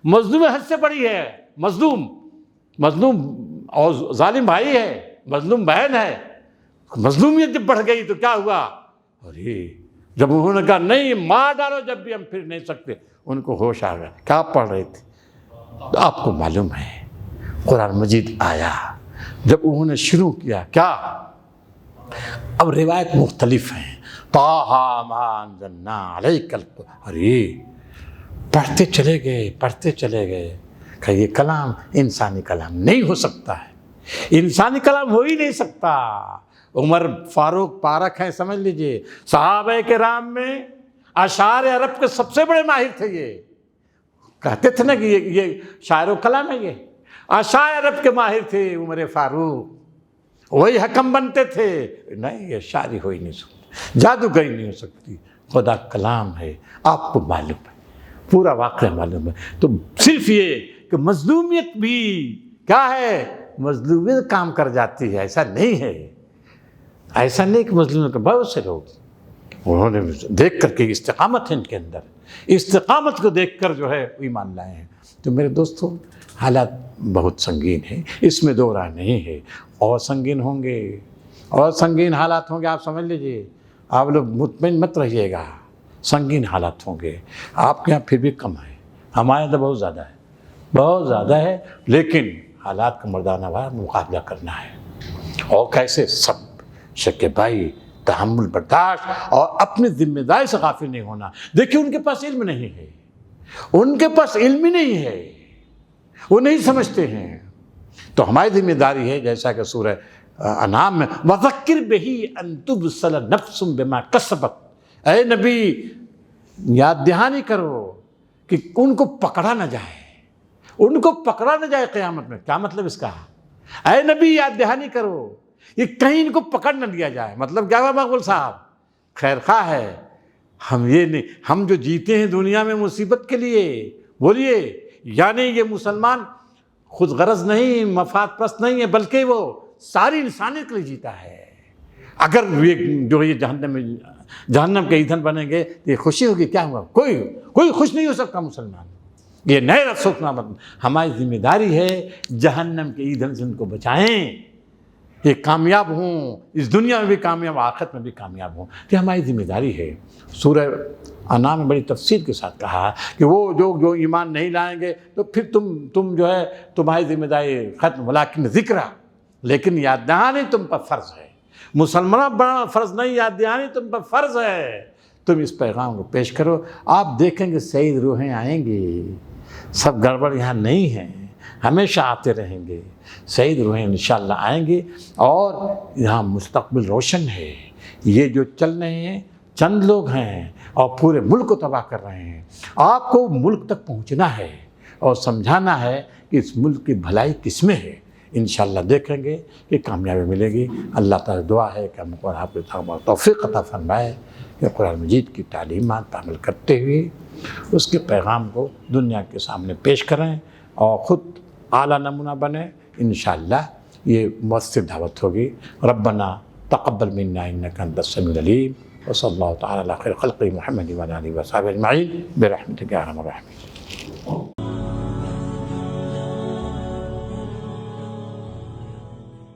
مظلوم حد سے بڑی ہے، مظلوم اور ظالم بھائی ہے، مظلوم بہن ہے، مظلومیت جب بڑھ گئی تو کیا ہوا؟ ارے جب انہوں نے کہا نہیں مار ڈالو جب بھی ہم پھر نہیں سکتے، ان کو ہوش آ گیا۔ کیا پڑھ رہے تھے؟ تو آپ کو معلوم ہے قرآن مجید آیا جب انہوں نے شروع کیا کیا، اب روایت مختلف ہیں، طٰہٰ مَا أَنزَلْنَا عَلَيْكَ ارے پڑھتے چلے گئے کہ یہ کلام انسانی کلام نہیں ہو سکتا ہے، انسانی کلام ہو ہی نہیں سکتا۔ عمر فاروق پارک ہیں، سمجھ لیجئے، صحابہ کرام میں اشعار عرب کے سب سے بڑے ماہر تھے، یہ کہتے تھے نا کہ یہ شاعر و کلام ہے، یہ اشعار عرب کے ماہر تھے عمر فاروق، وہی حکم بنتے تھے۔ نہیں، یہ شاعری ہو ہی نہیں سکتی، جادوگری نہیں ہو سکتی، خدا کلام ہے، آپ کو معلوم ہے، پورا واقعہ معلوم ہے۔ تو صرف یہ کہ مظلومیت بھی کیا ہے، مظلومیت کام کر جاتی ہے، ایسا نہیں ہے، ایسا نہیں کہ مظلومیت کے بہت سے لوگ انہوں نے دیکھ کر کے استقامت ہے ان کے اندر، استقامت کو دیکھ کر جو ہے ایمان لائے ہیں۔ تو میرے دوستو، حالات بہت سنگین ہیں، اس میں دو رائے نہیں ہے، اور سنگین ہوں گے، اور سنگین حالات ہوں گے، آپ سمجھ لیجئے، آپ لوگ مطمئن مت رہیے گا، سنگین حالات ہوں گے۔ آپ کے یہاں پھر بھی کم ہے، ہمارے یہاں تو بہت زیادہ ہے، لیکن حالات کا مردانہ وار مقابلہ کرنا ہے، اور کیسے؟ سب شک بھائی، تحمل، برداشت، اور اپنی ذمہ داری سے غافل نہیں ہونا۔ دیکھیے ان کے پاس علم نہیں ہے، ان کے پاس علم ہی نہیں ہے، وہ نہیں سمجھتے ہیں، تو ہماری ذمہ داری ہے، جیسا کہ سورہ انعام میں وَذَكِّرْ بِهِ أَن تُبْصَلَ نَفْسٌ بِمَا كَسَبَتْ، اے نبی یاد دہانی کرو کہ ان کو پکڑا نہ جائے، ان کو پکڑا نہ جائے قیامت میں۔ کیا مطلب اس کا؟ اے نبی یاد دہانی کرو، یہ کہیں ان کو پکڑ نہ لیا جائے۔ مطلب کیا ہوا مقبول صاحب؟ خیر خواہ ہے، ہم یہ نہیں، ہم جو جیتے ہیں دنیا میں مصیبت کے لیے، بولیے، یعنی یہ مسلمان خود غرض نہیں، مفاد پرست نہیں ہے، بلکہ وہ ساری انسانیت کے لیے جیتا ہے۔ اگر یہ جو یہ جہنم کے ایندھن بنیں گے، یہ خوشی ہوگی؟ کیا ہوا؟ کوئی خوش نہیں ہو سکتا مسلمان۔ یہ نئے افسوس نہ مت، ہماری ذمہ داری ہے جہنم کے ایندھن سے ان کو بچائیں، یہ کامیاب ہوں، اس دنیا میں بھی کامیاب، آخرت میں بھی کامیاب ہوں، یہ ہماری ذمہ داری ہے۔ سورہ انعام میں بڑی تفصیل کے ساتھ کہا کہ وہ جو ایمان نہیں لائیں گے تو پھر تم جو ہے تمہاری ذمہ داری ختم، ولیکن ذکرہ، لیکن یاد دہانی تم پر فرض ہے، مسلمانوں بنا فرض نہیں، یاد دہانی تم پر فرض ہے، تم اس پیغام کو پیش کرو۔ آپ دیکھیں گے سعید روحیں آئیں گی، سب گڑبڑ یہاں نہیں ہے، ہمیشہ آتے رہیں گے، سعید روحیں انشاءاللہ آئیں گے، اور یہاں مستقبل روشن ہے۔ یہ جو چل رہے ہیں چند لوگ ہیں اور پورے ملک کو تباہ کر رہے ہیں، آپ کو ملک تک پہنچنا ہے اور سمجھانا ہے کہ اس ملک کی بھلائی کس میں ہے۔ انشاءاللہ دیکھیں گے کہ کامیابی ملے گی۔ اللہ تعالیٰ دعا ہے کہ ہم کو آپ کو توفیق عطا فرمائے کہ قرآن مجید کی تعلیمات پر عمل کرتے ہوئے اس کے پیغام کو دنیا کے سامنے پیش کریں اور خود اعلیٰ نمونہ بنیں۔ انشاءاللہ یہ مؤثر دعوت ہوگی۔ ربنا تقبل منا انک انت السمیع العلیم، وصلی اللہ تعالیٰ علی خیر خلقہ محمد وعلی آلہ وصحبہ اجمعین برحمتک یا ارحم الراحمین۔